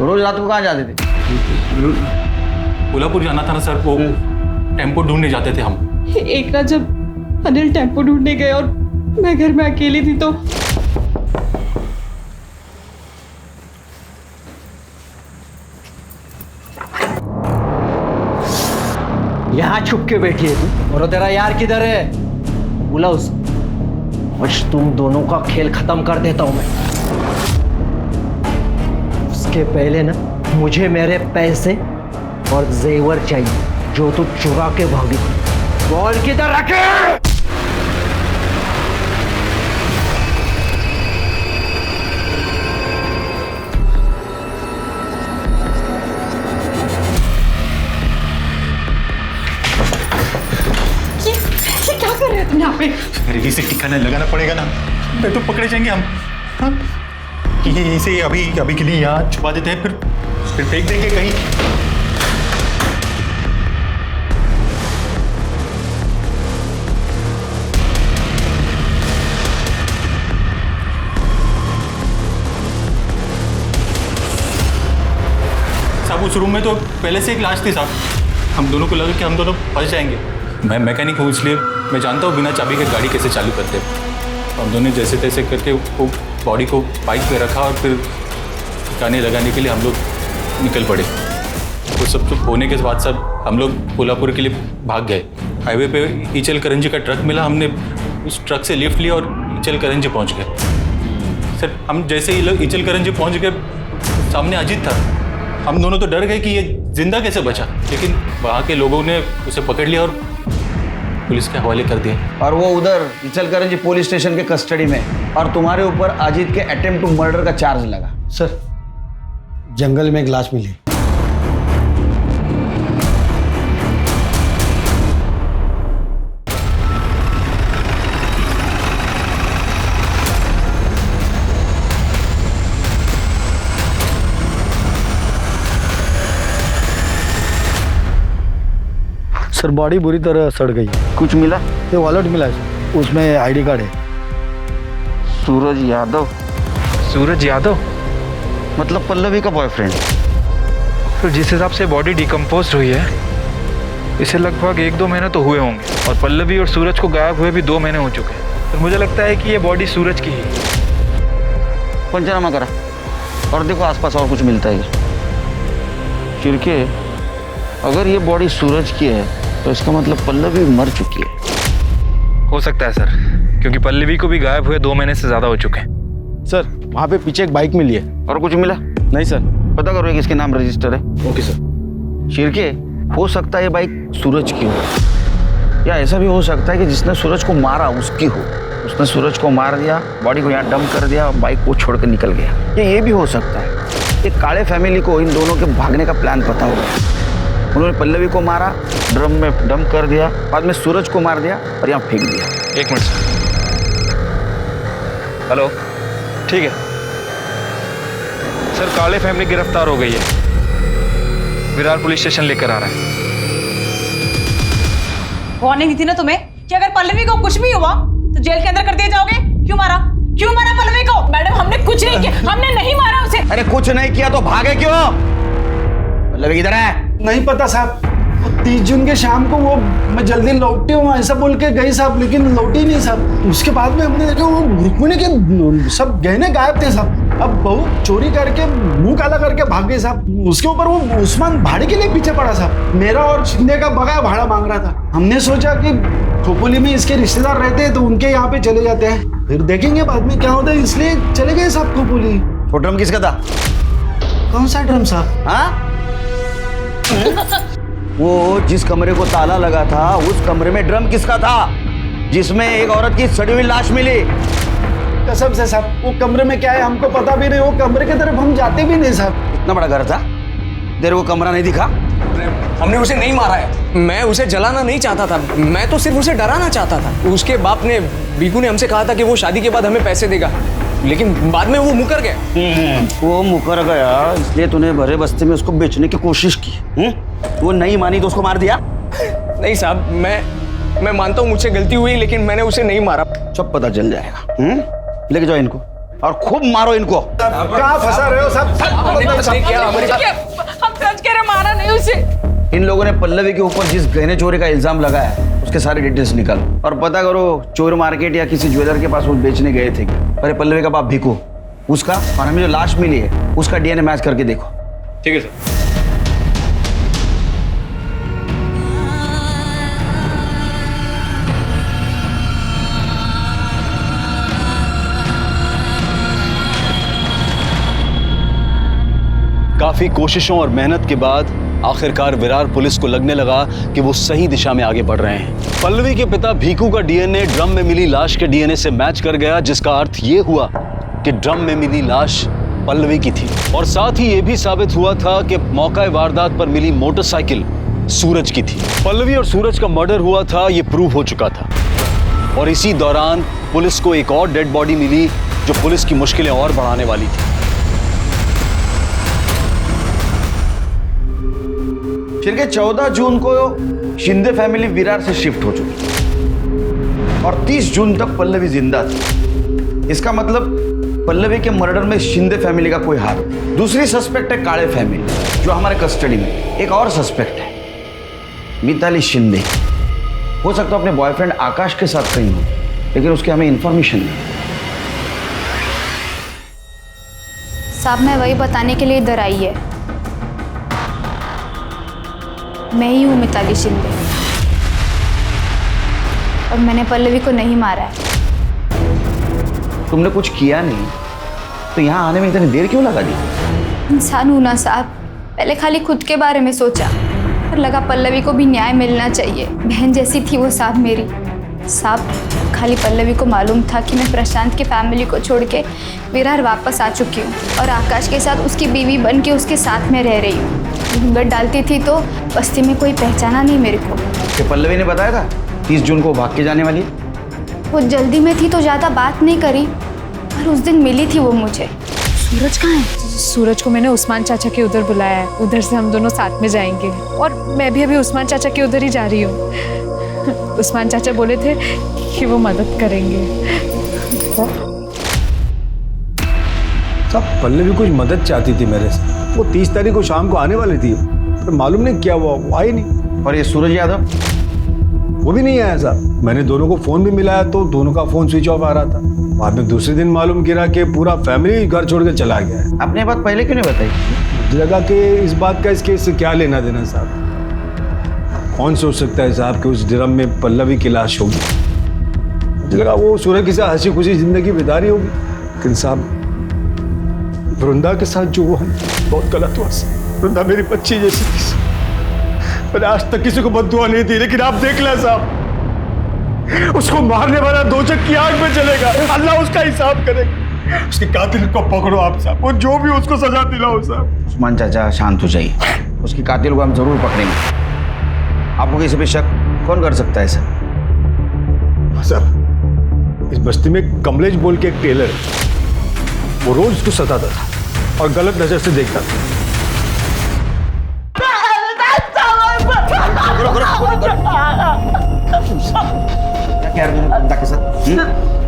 रोज रात को कहाँ जाते थे? कोल्हापुर जाना था ना सर, वो टेम्पो ढूंढने जाते थे हम। एक रात जब अनिल टेम्पो ढूंढने गए और मैं घर में अकेली थी, तो यहाँ छुप के बैठी है तू, और तेरा यार किधर है? बुला उस। आज तुम दोनों का खेल खत्म कर देता हूं मैं। उसके पहले ना मुझे मेरे पैसे और जेवर चाहिए जो तू चुरा के भागी। बॉल किधर रखे? यहाँ पे अरे इसे ठिकाना लगाना पड़ेगा ना, नहीं तो पकड़े जाएंगे हम। हाँ? ये इसे अभी के लिए यहाँ छुपा देते हैं, फिर फेंक देंगे कहीं। साहब उस रूम में तो पहले से एक लाश थी साहब, हम दोनों को लगा कि हम दोनों फंस जाएंगे। मैं मैकेनिक हूँ, इसलिए मैं जानता हूँ बिना चाबी के गाड़ी कैसे चालू करते हैं। हम दोनों जैसे तैसे करके वो बॉडी को बाइक पे रखा और फिर गाने लगाने के लिए हम लोग निकल पड़े। वो सब होने के बाद सब हम लोग कोल्हापुर के लिए भाग गए। हाईवे पे ईचल करंजी का ट्रक मिला, हमने उस ट्रक से लिफ्ट लिया और ईचल करंजी पहुंच गए। सर हम जैसे ही ईचल करंजी पहुंच गए, सामने अजीत था। हम दोनों तो डर गए कि ये जिंदा कैसे बचा, लेकिन वहाँ के लोगों ने उसे पकड़ लिया और पुलिस के हवाले कर दिया। और वो उधर इचलकरंजी पुलिस स्टेशन के कस्टडी में, और तुम्हारे ऊपर अजीत के अटेम्प्ट टू मर्डर का चार्ज लगा। सर जंगल में एक लाश मिली। सर बॉडी बुरी तरह सड़ गई है। कुछ मिला? ये वॉलेट मिला है, उसमें आईडी कार्ड है। सूरज यादव? सूरज यादव मतलब पल्लवी का बॉयफ्रेंड? फिर जिस हिसाब से बॉडी डिकम्पोज हुई है, इसे लगभग 1-2 महीने तो हुए होंगे, और पल्लवी और सूरज को गायब हुए भी 2 महीने हो चुके हैं। तो मुझे लगता है कि ये बॉडी सूरज की ही है। पंचनामा करा और देखो आसपास और कुछ मिलता है। शिरके, अगर ये बॉडी सूरज की है तो इसका मतलब पल्लवी मर चुकी है। हो सकता है सर, क्योंकि पल्लवी को भी गायब हुए 2 महीने से ज्यादा हो चुके हैं। सर वहाँ पे पीछे एक बाइक मिली है। और कुछ मिला? नहीं सर। पता करो किसके नाम रजिस्टर है। Okay sir. शिरके, हो सकता है ये बाइक सूरज की हो, या ऐसा भी हो सकता है कि जिसने सूरज को मारा उसकी हो। उसने सूरज को मार दिया, बॉडी को यहाँ डंप कर दिया और बाइक को छोड़ कर निकल गया। ये भी हो सकता है कि काले फैमिली को इन दोनों के भागने का प्लान पता होगा। उन्होंने पल्लवी को मारा, ड्रम में डंप कर दिया, बाद में सूरज को मार दिया और यहाँ फेंक दिया। 1 मिनट सर। हेलो, ठीक है सर। काले फैमिली गिरफ्तार हो गई है, विरार पुलिस स्टेशन लेकर आ रहा है। वार्निंग दी थी ना तुम्हें कि अगर पल्लवी को कुछ भी हुआ तो जेल के अंदर कर दिए जाओगे। क्यों मारा पल्लवी को? मैडम हमने कुछ नहीं किया, हमने नहीं मारा उसे। अरे कुछ नहीं किया तो भागे क्यों? पल्लवी किधर है? नहीं पता साहब, 30 जून के शाम को वो मैं जल्दी लौटी हूँ ऐसा बोल के गई साहब, लेकिन लौटी नहीं साहब। उसके बाद में हमने देखा वो रुक्मिणी के सब गहने गायब थे साहब। अब बहू चोरी करके मुंह काला करके भाग गई साहब। उसके ऊपर वो उस्मान भाड़े के लिए पीछे पड़ा साहब। मेरा और शिंदे का बगाया भाड़ा मांग रहा था। हमने सोचा कि खोपोली में इसके रिश्तेदार रहते हैं तो उनके यहाँ पे चले जाते हैं, फिर देखेंगे बाद में क्या होता है, इसलिए चले गए साहब खोपोली। वो ड्रम किसका था? कौन सा ड्रम साहब? हाँ? वो जिस कमरे को ताला लगा था उस कमरे में ड्रम किसका था जिसमें एक औरत की सड़ी हुई लाश मिली? कसम से साहब, वो कमरे में क्या है हमको पता भी नहीं। वो कमरे की तरफ हम जाते भी नहीं साहब। इतना बड़ा घर था, तेरे को कमरा नहीं दिखा? हमने उसे नहीं मारा है, मैं उसे जलाना नहीं चाहता था, मैं तो सिर्फ उसे डराना चाहता था। उसके बाप ने, बीकू ने हमसे कहा था कि वो शादी के बाद हमें पैसे देगा, लेकिन बाद में वो मुकर गया। वो मुकर गया इसलिए तूने भरे बस्ती में उसको बेचने की कोशिश की। वो नहीं मानी तो उसको मार दिया? नहीं साहब, मैं मानता हूँ मुझसे गलती हुई, लेकिन मैंने उसे नहीं मारा। सब पता चल जाएगा। लेके जाओ इनको और खूब मारो इनको। कहाँ फंसा रहे हो साहब? हम सच कह रहे, मारा नहीं उसे। इन लोगों ने पल्लवी के ऊपर जिस गहने चोरी का इल्जाम लगाया है उसके सारे डिटेल्स निकालो और पता करो चोर मार्केट या किसी ज्वेलर के पास वो बेचने गए थे। अरे पल्लवी का बाप भीकू, उसका और हमें जो लाश मिली है उसका डीएनए मैच करके देखो। ठीक है सर। काफी कोशिशों और मेहनत के बाद आखिरकार विरार पुलिस को लगने लगा कि वो सही दिशा में आगे बढ़ रहे हैं। पल्लवी के पिता भीकू का डीएनए ड्रम में मिली लाश के डीएनए से मैच कर गया, जिसका अर्थ ये हुआ कि ड्रम में मिली लाश पल्लवी की थी। और साथ ही ये भी साबित हुआ था कि मौका वारदात पर मिली मोटरसाइकिल सूरज की थी। पल्लवी और सूरज का मर्डर हुआ था, ये प्रूव हो चुका था। और इसी दौरान पुलिस को एक और डेड बॉडी मिली जो पुलिस की मुश्किलें और बढ़ाने वाली थी। फिर के 14 जून को शिंदे फैमिली विरार से शिफ्ट हो चुकी और 30 जून तक पल्लवी जिंदा थी। इसका मतलब पल्लवी के मर्डर में शिंदे फैमिली का कोई हाथ नहीं। दूसरी सस्पेक्ट है काले फैमिली जो हमारे कस्टडी में। एक और सस्पेक्ट है मिताली शिंदे। हो सकता है अपने बॉयफ्रेंड आकाश के साथ कहीं हो लेकिन उसकी हमें इन्फॉर्मेशन नहीं। साहब मैं वही बताने के लिए इधर आई है। मैं ही हूँ मिताली शिंदे और मैंने पल्लवी को नहीं मारा है। तुमने कुछ किया नहीं तो यहाँ आने में इतनी देर क्यों लगा दी? इंसान हूं ना साहब, पहले खाली खुद के बारे में सोचा, पर लगा पल्लवी को भी न्याय मिलना चाहिए। बहन जैसी थी वो साहब मेरी। साहब खाली पल्लवी को मालूम था कि मैं प्रशांत के फैमिली को छोड़ के विरार वापस आ चुकी हूँ और आकाश के साथ उसकी बीवी बन के उसके साथ में रह रही हूँ। घूंघट डालती थी तो बस्ती में कोई पहचाना नहीं मेरे को। कि पल्लवी ने बताया था 30 जून को भाग के जाने वाली है? वो जल्दी में थी तो ज़्यादा बात नहीं करी, पर उस दिन मिली थी वो मुझे। सूरज कहाँ है? सूरज को मैंने उस्मान चाचा के उधर बुलाया है, उधर से हम दोनों साथ में जाएंगे। और मैं भी अभी उस्मान चाचा के उधर ही जा रही हूँ। उस्मान चाचा बोले थे कि वो मदद करेंगे। सब पल्लवी कुछ मदद चाहती थी मेरे से। वो 30 तारीख को शाम को आने वाली थी, पर मालूम नहीं क्या हुआ, वो आई नहीं। और ये सूरज यादव? वो भी नहीं आया साहब। मैंने दोनों को फोन भी मिलाया तो दोनों का फोन स्विच ऑफ आ रहा था। बाद में दूसरे दिन मालूम गिरा कि पूरा फैमिली घर छोड़ के चला गया है। आपने बात पहले क्यों नहीं बताई? लगा कि इस बात का इसके इससे क्या लेना देना साहब। कौन सोच सकता है साहब कि उस ड्रम में पल्लवी की लाश होगी। मुझे लगा वो सूरज के साथ हंसी खुशी जिंदगी बिता रही होगी, लेकिन साहब वृंदा के साथ जो हुआ बहुत गलत हुआ। वृंदा मेरी बच्ची जैसी थी। मैंने आज तक किसी को बद्दुआ नहीं दी, लेकिन आप देख लें साहब, उसको मारने वाला दोजख की आग में चलेगा। अल्लाह उसका हिसाब करेगा। उसके कातिल को पकड़ो आप साहब, और जो भी उसको सजा दिलाओ साहब। उस्मान चाचा शांत हो जाइए, उसकी कातिल को हम जरूर पकड़ेंगे। आपको किसी पे शक कौन कर सकता है सर? साहब इस बस्ती में कमलेश बोल के एक टेलर है, वो रोज उसको सताता था और गलत नजर से देखता था। क्या कह रहे हो के साथ?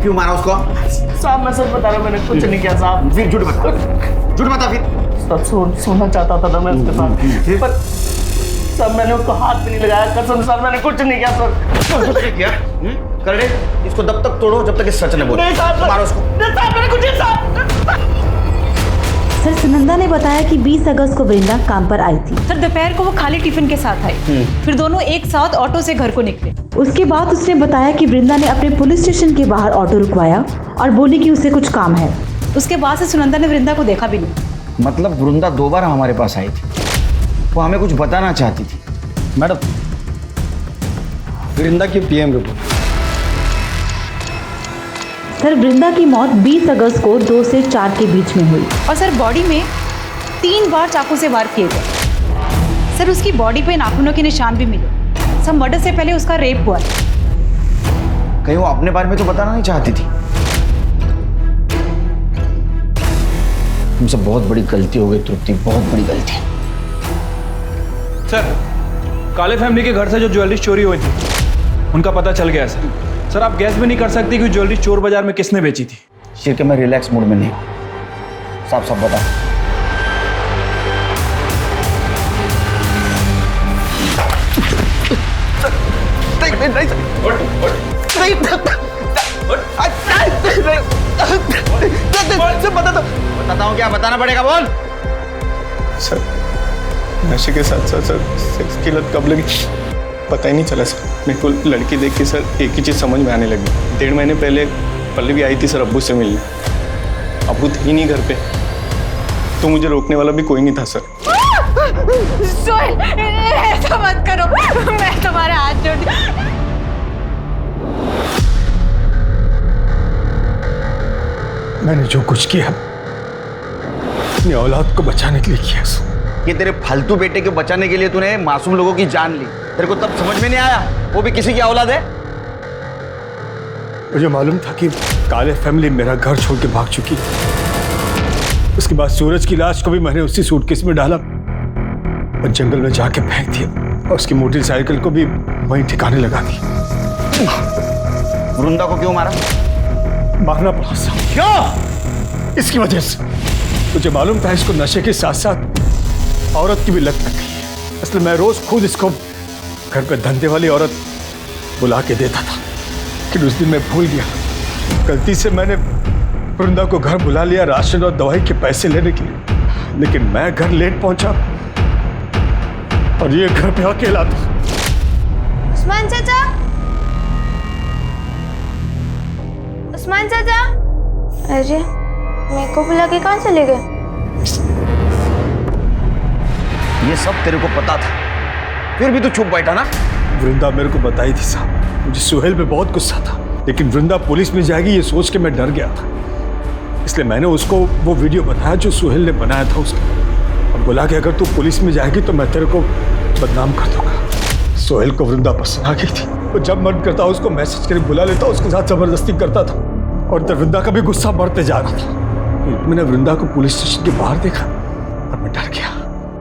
क्यों मारा उसको? साहब मैं सच बता रहा हूँ, मैंने कुछ नहीं किया साहब। फिर झूठ बता फिर। सब सोना चाहता था मैं उसके साथ, पर सब मैंने उसको हाथ भी नहीं लगाया। कसम सर मैंने कुछ नहीं किया सर। कुछ नहीं किया? कर दे इसको, तब तक तोड़ो जब तक ये सच न बोले। नहीं साहब, मारो उसको। नहीं साहब मैंने कुछ नहीं साहब। सर सुनंदा ने बताया कि 20 अगस्त को वृंदा काम पर आई थी। सर दोपहर को वो खाली टिफिन के साथ आई, फिर दोनों एक साथ ऑटो से घर को निकले। उसके बाद उसने बताया कि वृंदा ने अपने पुलिस स्टेशन के बाहर ऑटो रुकवाया और बोली कि उसे कुछ काम है। उसके बाद से सुनंदा ने वृंदा को देखा भी नहीं। मतलब वृंदा 2 बार हमारे पास आई थी, वो हमें कुछ बताना चाहती थी। मैडम वृंदा की PM रिपोर्ट। सर वृंदा की मौत 20 अगस्त को 2 से 4 के बीच में हुई। और सर बॉडी में 3 बार चाकू से वार किए गए। सर उसकी बॉडी पे नाखूनों के निशान भी मिले। सब मर्डर से पहले उसका रेप हुआ। कहीं वो अपने बारे में तो बताना नहीं चाहती थी। तुमसे बहुत बड़ी गलती हो गई तृप्ति, बहुत बड़ी गलती। सर काले फैमिली के घर से जो ज्वेलरी चोरी हुई थी उनका पता चल गया सर। सर आप गैस भी नहीं कर सकती कि ज्वेलरी चोर बाजार में किसने बेची थी। शिरके मैं रिलैक्स मूड में नहीं हूं। साफ साफ बता। बताता हूँ क्या बताना पड़ेगा, बोल। सर नशे के साथ साथ सर सेक्स की लत कब लगी पता ही नहीं चला सर। मेरे को लड़की देख के सर एक ही चीज़ समझ में आने लगी। 1.5 महीने पहले पल्लवी आई थी सर अब्बू से मिलने। अब्बू थे ही नहीं घर पे, तो मुझे रोकने वाला भी कोई नहीं था सर। सोहेल ऐसा मत करो, मैं तुम्हारे हाथ जोड़ती। मैंने जो कुछ किया अपनी औलाद को बचाने के लिए किया। ये तेरे फालतू बेटे को बचाने के लिए तूने मासूम लोगों की जान ली। तेरे को तब समझ में नहीं आया वो भी किसी की औलाद है। मुझे मालूम था कि काले फैमिली मेरा घर छोड़ के भाग चुकी। उसके बाद सूरज की लाश को भी मैंने उसी सूटकेस में डाला और जंगल में जाके फेंक दिया और उसकी मोटरसाइकिल को भी वहीं ठिकाने लगा दी। वृंदा को क्यों मारा? मारना पड़ा साहब। क्या? इसकी वजह से मुझे मालूम था इसको नशे के साथ साथ औरत की भी लत लग गई है। इसलिए मैं रोज खुद इसको घर पे धंधे वाली औरत बुला के देता था लेकिन उस दिन मैं भूल गया। गलती से मैंने वृंदा को घर बुला लिया राशन और दवाई के पैसे लेने के लिए, लेकिन मैं घर लेट पहुंचा और ये घर पे अकेला था। उस्मान चाचा, उस्मान चाचा, अरे मेरे को बुला के कहाँ चले गए? ये सब तेरे को पता था, फिर भी तू चुप बैठा ना। वृंदा मेरे को बताई थी साहब, मुझे सुहेल पे बहुत गुस्सा था, लेकिन वृंदा पुलिस में जाएगी ये सोच के मैं डर गया था। इसलिए मैंने उसको वो वीडियो बताया जो सुहेल ने बनाया था उसका, और बोला कि अगर तू पुलिस में जाएगी तो मैं तेरे को बदनाम कर दूंगा। सुहेल को वृंदा पसंद आ गई थी, वो जब मन करता उसको मैसेज करके बुला लेता, उसके साथ जबरदस्ती करता था, और तब वृंदा का भी गुस्सा बढ़ते जा रहा था। मैंने वृंदा को पुलिस स्टेशन के बाहर देखा और मैं डर गया।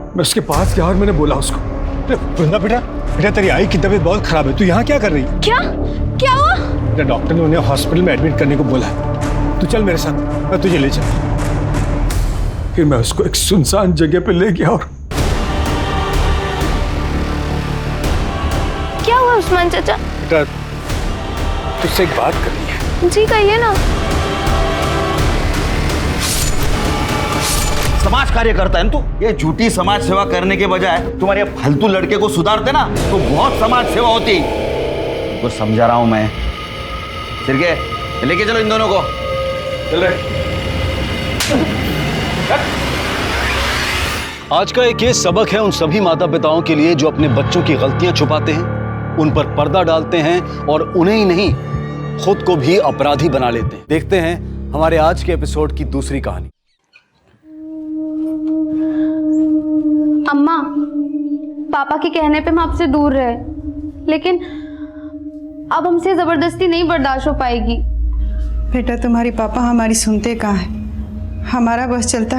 मैं उसके पास गया और मैंने बोला उसको, वृंदा बेटा तेरी आई की तबीयत बहुत खराब है, तू यहाँ क्या कर रही है? क्या हुआ? बेटा डॉक्टर ने उन्हें हॉस्पिटल में एडमिट करने को बोला है, तू चल मेरे साथ, मैं तुझे ले चल। फिर मैं उसको एक सुनसान जगह पे ले गया और क्या हुआ उस्मान चाचा? बेटा तुझसे एक बात करनी है। जी कहिए ना। समाज कार्य करता है ना तू। ये झूठी समाज सेवा करने के बजाय तुम्हारे फालतू लड़के को सुधारते ना तो बहुत समाज सेवा होती। तो समझा रहा हूं मैं। सिरके लेके चलो इन दोनों को। चल रहे। आज का एक ये सबक है उन सभी माता पिताओं के लिए जो अपने बच्चों की गलतियां छुपाते हैं, उन पर पर्दा डालते हैं और उन्हें ही नहीं खुद को भी अपराधी बना लेते हैं। देखते हैं हमारे आज के एपिसोड की दूसरी कहानी। अम्मा, पापा के कहने पे हम आपसे दूर रहे, लेकिन अब हमसे जबरदस्ती नहीं बर्दाश्त हो पाएगी। बेटा तुम्हारी पापा हमारी सुनते कहाँ हैं? हमारा बस चलता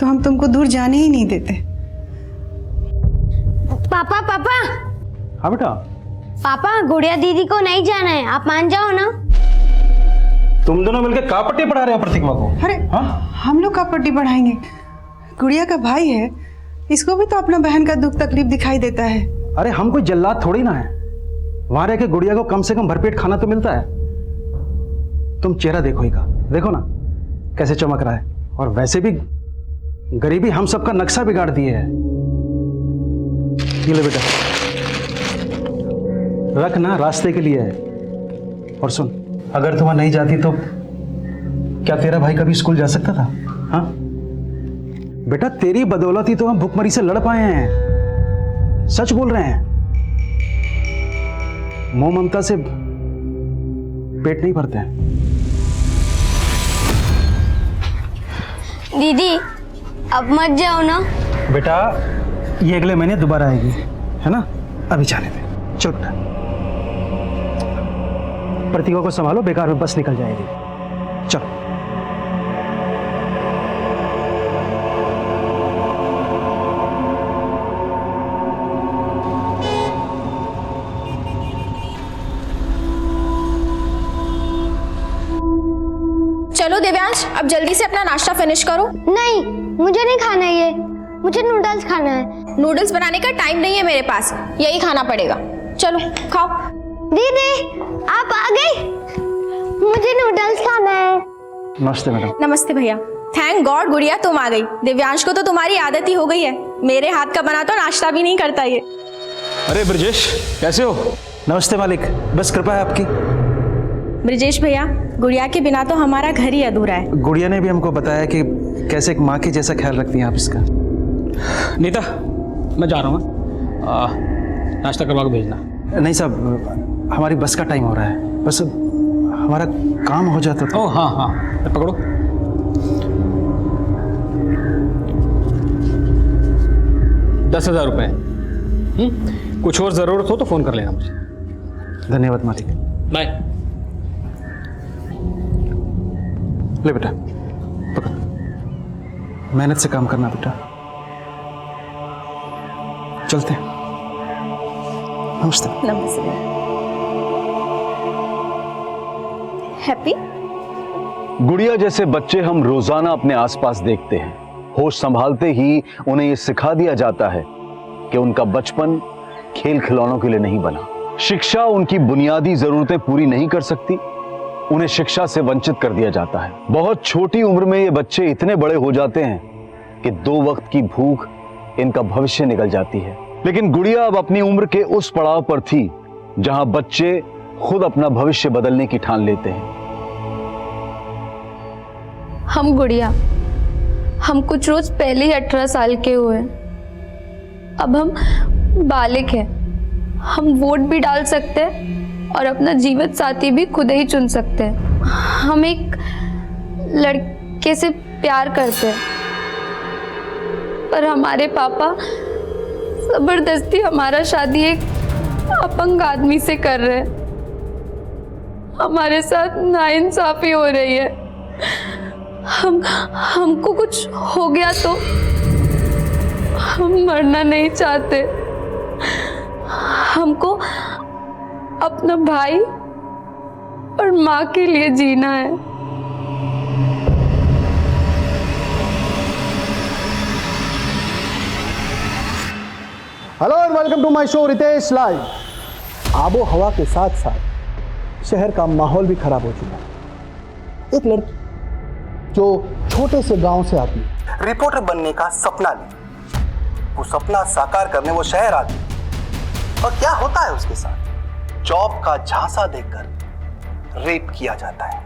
तो हम तुमको दूर जाने ही नहीं देते। पापा पापा। हाँ बेटा। पापा गुड़िया दीदी को नहीं जाना है, आप मान जाओ ना। तुम दोनों मिलकर का पट्टी पढ़ा रहे हो प्रतिमा को? अरे हम लोग का पट्टी पढ़ाएंगे? गुड़िया का भाई है, इसको भी तो अपना बहन का दुख तकलीफ दिखाई देता है। अरे हम कोई जल्लाद थोड़ी ना है, वहां रह के गुड़िया को कम से कम भरपेट खाना तो मिलता है। तुम चेहरा देखो ही का, देखो ना कैसे चमक रहा है। और वैसे भी गरीबी हम सबका नक्शा बिगाड़ दिए है। ये ले बेटा, रख ना, रास्ते के लिए है। और सुन, अगर तुम नहीं जाती तो क्या तेरा भाई कभी स्कूल जा सकता था? हाँ बेटा, तेरी बदौलत ही तो हम भुखमरी से लड़ पाए हैं। सच बोल रहे हैं। मोह ममता से पेट नहीं भरते हैं। दीदी अब मत जाओ ना। बेटा ये अगले महीने दोबारा आएगी, है ना? अभी जाने दे। चल बेटा, प्रतिभा को संभालो, बेकार में बस निकल जाएगी। चल। चलो देव्यांश, अब जल्दी से अपना नाश्ता फिनिश करो। नहीं, मुझे नहीं खाना ये, मुझे नूडल्स खाना है। नूडल्स बनाने का टाइम नहीं है मेरे पास, यही खाना पड़ेगा। चलो खाओ। दीदी आप आ गई, मुझे नूडल्स खाना है। नमस्ते मैडम। नमस्ते भैया। थैंक गॉड गुड़िया तुम आ गई। दिव्यांश को तो तुम्हारी आदत ही हो गई है, मेरे हाथ का बना तो नाश्ता भी नहीं करता ये। अरे ब्रजेश कैसे हो? नमस्ते मालिक, बस कृपा है आपकी। ब्रजेश भैया, गुड़िया के बिना तो हमारा घर ही अधूरा है। गुड़िया ने भी हमको बताया कि कैसे एक माँ के जैसा ख्याल रखती हैं आप इसका। नीता मैं जा रहा हूँ, नाश्ता करवा के भेजना। नहीं साहब, हमारी बस का टाइम हो रहा है, बस हमारा काम हो जाता तो। ओह हाँ हाँ, पकड़ो। ₹10,000। कुछ और ज़रूरत हो तो फ़ोन कर लेना मुझे। धन्यवाद मालिक। बाय। ले बेटा, पकड़। मेहनत से काम करना बेटा। चलते हैं। नमस्ते। नमस्ते। हैप्पी। गुड़िया जैसे बच्चे हम रोजाना अपने आसपास देखते हैं। होश संभालते ही उन्हें यह सिखा दिया जाता है कि उनका बचपन खेल खिलौनों के लिए नहीं बना, शिक्षा उनकी बुनियादी जरूरतें पूरी नहीं कर सकती, उन्हें शिक्षा से वंचित कर दिया जाता है। बहुत छोटी उम्र में ये बच्चे इतने बड़े हो जाते हैं कि 2 वक्त की भूख इनका भविष्य निकल जाती है। लेकिन गुड़िया अब अपनी उम्र के उस पड़ाव पर थी जहां बच्चे खुद अपना भविष्य बदलने की ठान लेते हैं। हम गुड़िया, हम कुछ रोज पहले ही 18 साल के हुए। अब हम बालिग हैं। हम वोट भी डाल सकते हैं और अपना जीवन साथी भी खुद ही चुन सकते हैं। हम एक लड़के से प्यार करते हैं, पर हमारे पापा जबरदस्ती हमारा शादी एक अपंग आदमी से कर रहे हैं। हमारे साथ नाइंसाफी हो रही है। हमको कुछ हो गया तो हम मरना नहीं चाहते। हमको अपना भाई और माँ के लिए जीना है। Hello and welcome to my show Ritesh live. आबो हवा के साथ साथ शहर का माहौल भी खराब हो चुका है। एक लड़की जो छोटे से गांव से आती है, रिपोर्टर बनने का सपना ली, वो सपना साकार करने वो शहर आती है, और क्या होता है उसके साथ? जॉब का झांसा देकर रेप किया जाता है।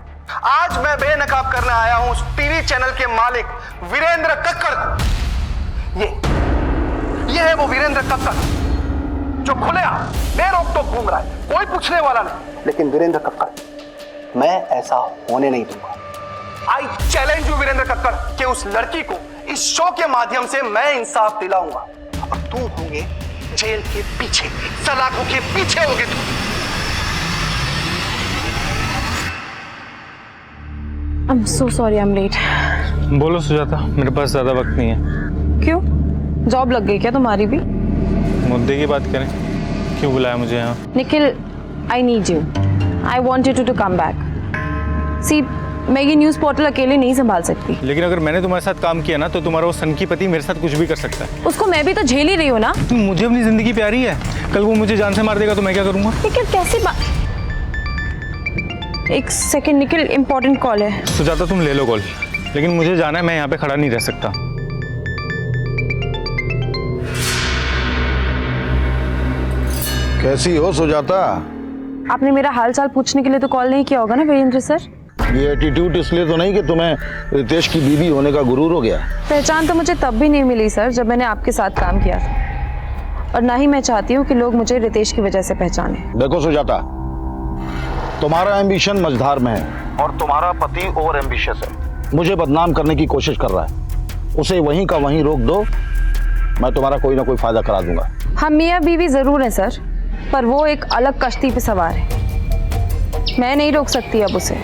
आज मैं बेनकाब करने आया हूं उस टीवी चैनल के मालिक वीरेंद्र कक्कड़ को। ये है वो वीरेंद्र कक्कड़ जो खुलेआम बेरोक-टोक घूम रहा है, कोई पूछने वाला नहीं। लेकिन वीरेंद्र कक्कड़, मैं ऐसा होने नहीं दूंगा। I challenge you Virendra Kakkar कि उस लड़की को इस शो के माध्यम से मैं इंसाफ दिलाऊंगा, और तुम होंगे जेल के पीछे, सलाखों के पीछे होगे तुम। I'm so sorry, I'm late. बोलो सुजाता, मेरे पास ज़्यादा वक्त नहीं है। क्यों? जॉब लग गई क्या तुम्हारी भी? मुद्दे की बात करें, क्यों बुलाया मुझे यहाँ? Nikhil, I need you. I want you to come back. See, मैं ये न्यूज़ पोर्टल अकेले नहीं संभाल सकती। लेकिन अगर मैंने तुम्हारे साथ काम किया ना, तो तुम्हारा वो सनकी पति मेरे साथ कुछ भी कर सकता है। उसको मैं भी तो झेल ही रही हूँ ना। तुम मुझे अपनी जिंदगी प्यारी है, कल वो मुझे जान से मार देगा तो मैं क्या करूँगा? निखिल कैसी बात? एक सेकंड निखिल, इम्पोर्टेंट कॉल है। सुजाता तुम ले लो कॉल, लेकिन मुझे जाना है, मैं यहाँ पे खड़ा नहीं रह सकता। कैसी हो सुजाता? आपने मेरा हाल चाल पूछने के लिए तो कॉल नहीं किया होगा ना वीरेंद्र सर? ये एटीट्यूड इसलिए तो नहीं कि तुम्हें रितेश की बीवी होने का गुरूर हो गया? पहचान तो मुझे तब भी नहीं मिली सर जब मैंने आपके साथ काम किया था, और ना ही मैं चाहती हूँ कि लोग मुझे रितेश की वजह से पहचाने। देखो सुजाता, तुम्हारा एम्बिशन मझधार में है और तुम्हारा पति ओवर एम्बिशियस है। मुझे बदनाम करने की कोशिश कर रहा है, उसे वहीं का वहीं रोक दो, मैं तुम्हारा कोई ना कोई फायदा करा दूंगा। हम मियाँ बीवी जरूर हैं सर, पर वो एक अलग कश्ती पे सवार है। मैं नहीं रोक सकती अब उसे।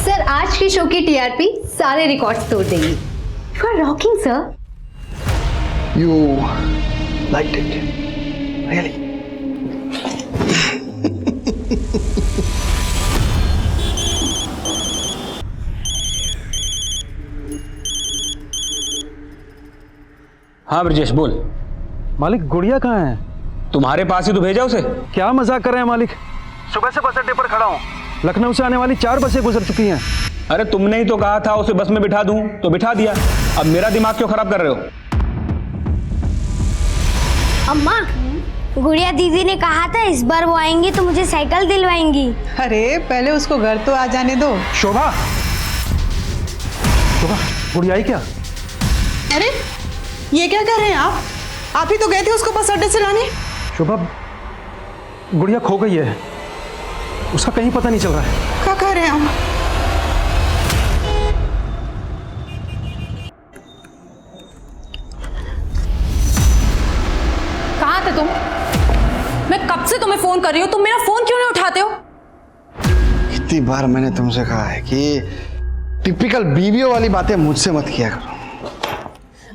सर, आज की शो की टीआरपी सारे रिकॉर्ड्स तोड़ देगी। You are rocking sir. You liked it, really? हाँ ब्रजेश बोल। मालिक, गुड़िया कहाँ है? तुम्हारे पास ही तो भेजा उसे। क्या मजाक कर रहे हैं मालिक? सुबह से बस अड्डे पर खड़ा हूँ। लखनऊ से आने वाली 4 बसें गुजर चुकी हैं। अरे तुमने ही तो कहा था उसे बस में बिठा दूं, तो बिठा दिया। अब मेरा दिमाग क्यों खराब कर रहे हो? अम्मा, गुड़िया दीदी ने कहा था इस बार वो आएंगी तो मुझे साइकिल दिलवाएंगी। अरे पहले उसको घर तो आ जाने दो। शोभा, शोभा, गुड़िया आई क्या? अरे ये क्या कर रहे हैं आप? आप ही तो गए थे उसको बस अड्डे से लाने। शोभा, गुड़िया खो गई है, उसका कहीं पता नहीं चल रहा है। क्या कह रहे हैं हम? कहाँ थे तुम? मैं कब से तुम्हें फोन कर रही हूँ, तुम मेरा फोन क्यों नहीं उठाते हो? कितनी बार मैंने तुमसे कहा है कि टिपिकल बीवियों वाली बातें मुझसे मत किया करो।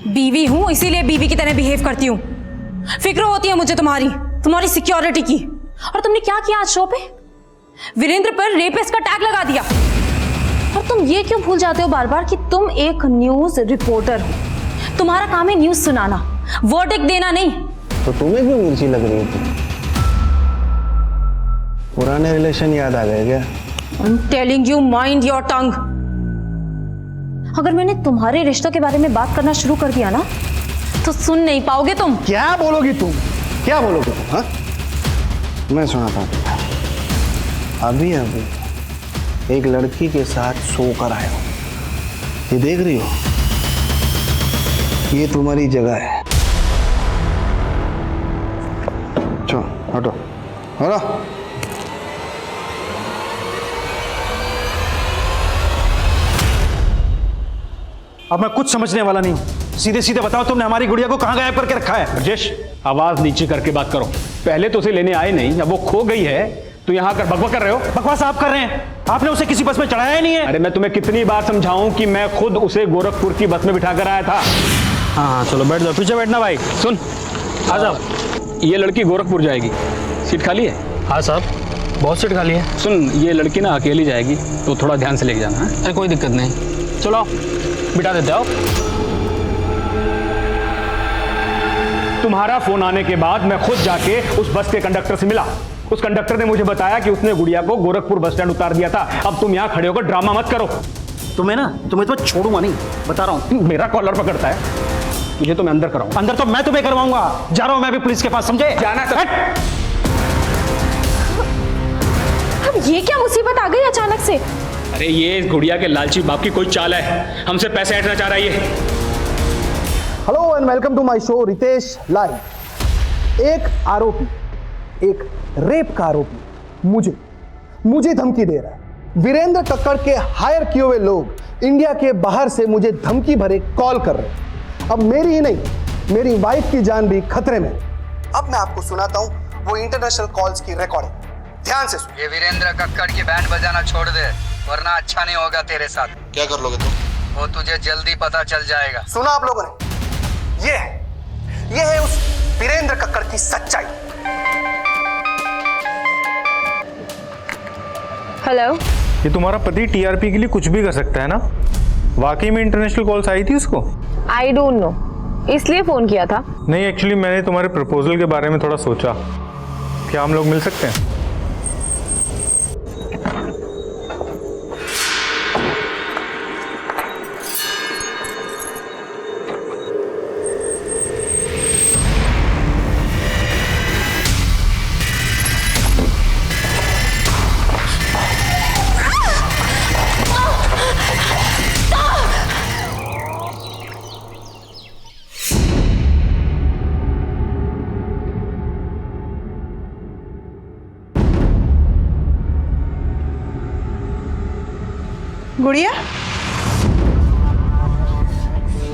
बीवी हूँ इसीलिए बीवी की तरह बिहेव करती हूँ। फिक्र होती है मुझे तुम्हारी सिक्योरिटी की। और तुमने क्या किया आज शो पे? वीरेंद्र पर रेपिस्ट का टैग लगा दिया। और तुम ये क्यों भूल जाते हो बार बार कि तुम एक न्यूज रिपोर्टर हो? तुम्हारा काम है न्यूज सुनाना, वर्डिक्ट देना नहीं। तो तुम्हें क्यों मिर्ची लग रही थी? पुराने रिलेशन याद आ गए क्या? I'm telling you, mind your tongue. अगर मैंने तुम्हारे रिश्तों के बारे में बात करना शुरू कर दिया ना तो सुन नहीं पाओगे तुम। क्या बोलोगी तुम? क्या बोलोगे तुम? हाँ, मैं सुनाता हूँ। अभी अभी एक लड़की के साथ सो कर आया हूँ। ये देख रही हो, ये तुम्हारी जगह है। चलो हटो हटो। अब मैं कुछ समझने वाला नहीं हूँ। सीधे सीधे बताओ, तुमने हमारी गुड़िया को कहाँ गायब करके रखा है? राजेश, आवाज नीचे करके बात करो। पहले तो उसे लेने आए नहीं, अब वो खो गई है तो यहाँ कर बकवास कर रहे हो। बकवास आप कर रहे हैं। आपने उसे किसी बस में चढ़ाया ही नहीं है। अरे मैं तुम्हें कितनी बार समझाऊं कि मैं खुद उसे गोरखपुर की बस में बिठा कर आया था। हाँ चलो बैठ जाओ, पीछे बैठना भाई। सुन, आ जाओ। ये लड़की गोरखपुर जाएगी, सीट खाली है? हाँ साहब, बहुत सीट खाली है। सुन, ये लड़की ना अकेली जाएगी तो थोड़ा ध्यान से लेके जाना। अरे कोई दिक्कत नहीं, चलो बिठा देते हो। तुम्हारा फोन आने के बाद मैं खुद जाके उस बस के कंडक्टर से मिला। उस कंडक्टर ने मुझे बताया कि उसने गुड़िया को गोरखपुर बस स्टैंड उतार दिया था। अब तुम यहाँ खड़े होकर ड्रामा मत करो। तुम्हें तो छोड़ूंगा नहीं, बता रहा हूँ। मेरा कॉलर पकड़ता है मुझे, तो मैं अंदर कराऊं। अंदर तो मैं तुम्हें करवाऊंगा। जा रहा हूं मैं भी पुलिस के पास, समझे? जाना तो अब ये क्या मुसीबत आ गई अचानक से? अरे ये गुड़िया के लालची बाप की कोई चाल है, हमसे पैसे ऐंठना चाह रहा है ये। Hello and welcome to my show Ritesh live. एक आरोपी, एक रेप का आरोपी मुझे धमकी दे रहा है। वीरेंद्र कक्कड़ के हायर किए हुए लोग इंडिया के बाहर से मुझे धमकी भरे कॉल कर रहे हैं। अब मेरी ही नहीं, मेरी वाइफ की जान भी खतरे में। अब मैं आपको सुनाता हूं वो इंटरनेशनल कॉल्स की रिकॉर्डिंग। ध्यान से सुन। ये वीरेंद्र कक्कड़ की बैंड बजाना छोड़ दे, वरना अच्छा नहीं होगा तेरे साथ। क्या कर लोगे तुम? वो तुझे जल्दी पता चल जाएगा। सुना आप लोगों ने? ये है उस वीरेंद्र कक्कड़ की सच्चाई। हेलो, ये तुम्हारा पति टीआरपी के लिए कुछ भी कर सकता है ना? वाकई में इंटरनेशनल कॉल्स आई थी उसको? आई डोंट नो, इसलिए फोन किया था। नहीं, एक्चुअली मैंने तुम्हारे प्रपोजल के बारे में थोड़ा सोचा। क्या हम लोग मिल सकते हैं? गुड़िया,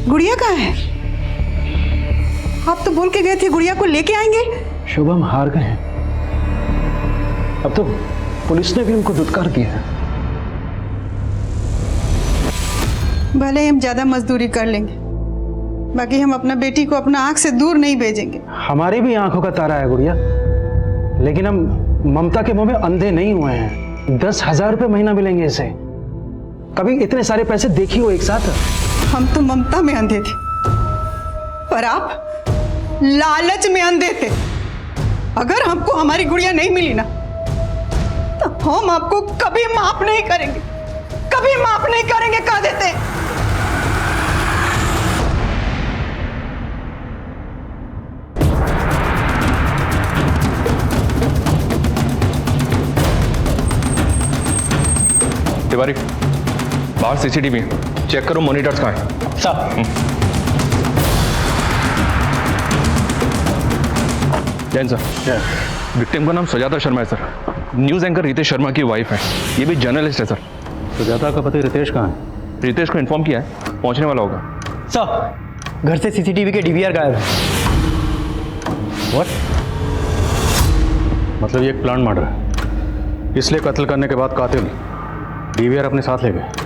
गुड़िया कहाँ है? आप तो बोल के गए थे गुड़िया को लेके आएंगे। शुभम हार गए हैं। अब तो पुलिस ने भी उनको दुत्कार दिया है। भले हम ज्यादा मजदूरी कर लेंगे, बाकी हम अपना बेटी को अपना आंख से दूर नहीं भेजेंगे। हमारी भी आंखों का तारा है गुड़िया, लेकिन हम ममता के मुंह में अंधे नहीं हुए हैं। 10,000 रुपये महीना मिलेंगे इसे। कभी इतने सारे पैसे देखी हो एक साथ? हम तो ममता में अंधे थे, पर आप लालच में अंधे थे। अगर हमको हमारी गुड़िया नहीं मिली ना, तो हम आपको कभी माफ नहीं करेंगे, कभी माफ नहीं करेंगे, कह देते हैं। तिवारी, बाहर सीसीटीवी चेक करो, मॉनिटर्स कहाँ हैं? सब। जैन सर, विक्टिम का नाम सुजाता शर्मा है sir. News anchor Ritesh Sharma की वाइफ है। ये भी जर्नलिस्ट है सर। सुजाता का पति रितेश कहाँ है? रितेश को इन्फॉर्म किया है, पहुंचने वाला होगा। सर, घर से सीसीटीवी के डीवीआर गायब है। व्हाट? मतलब ये एक प्लान मर्डर है, इसलिए कत्ल करने के बाद कातिल डीवीआर अपने साथ ले गए।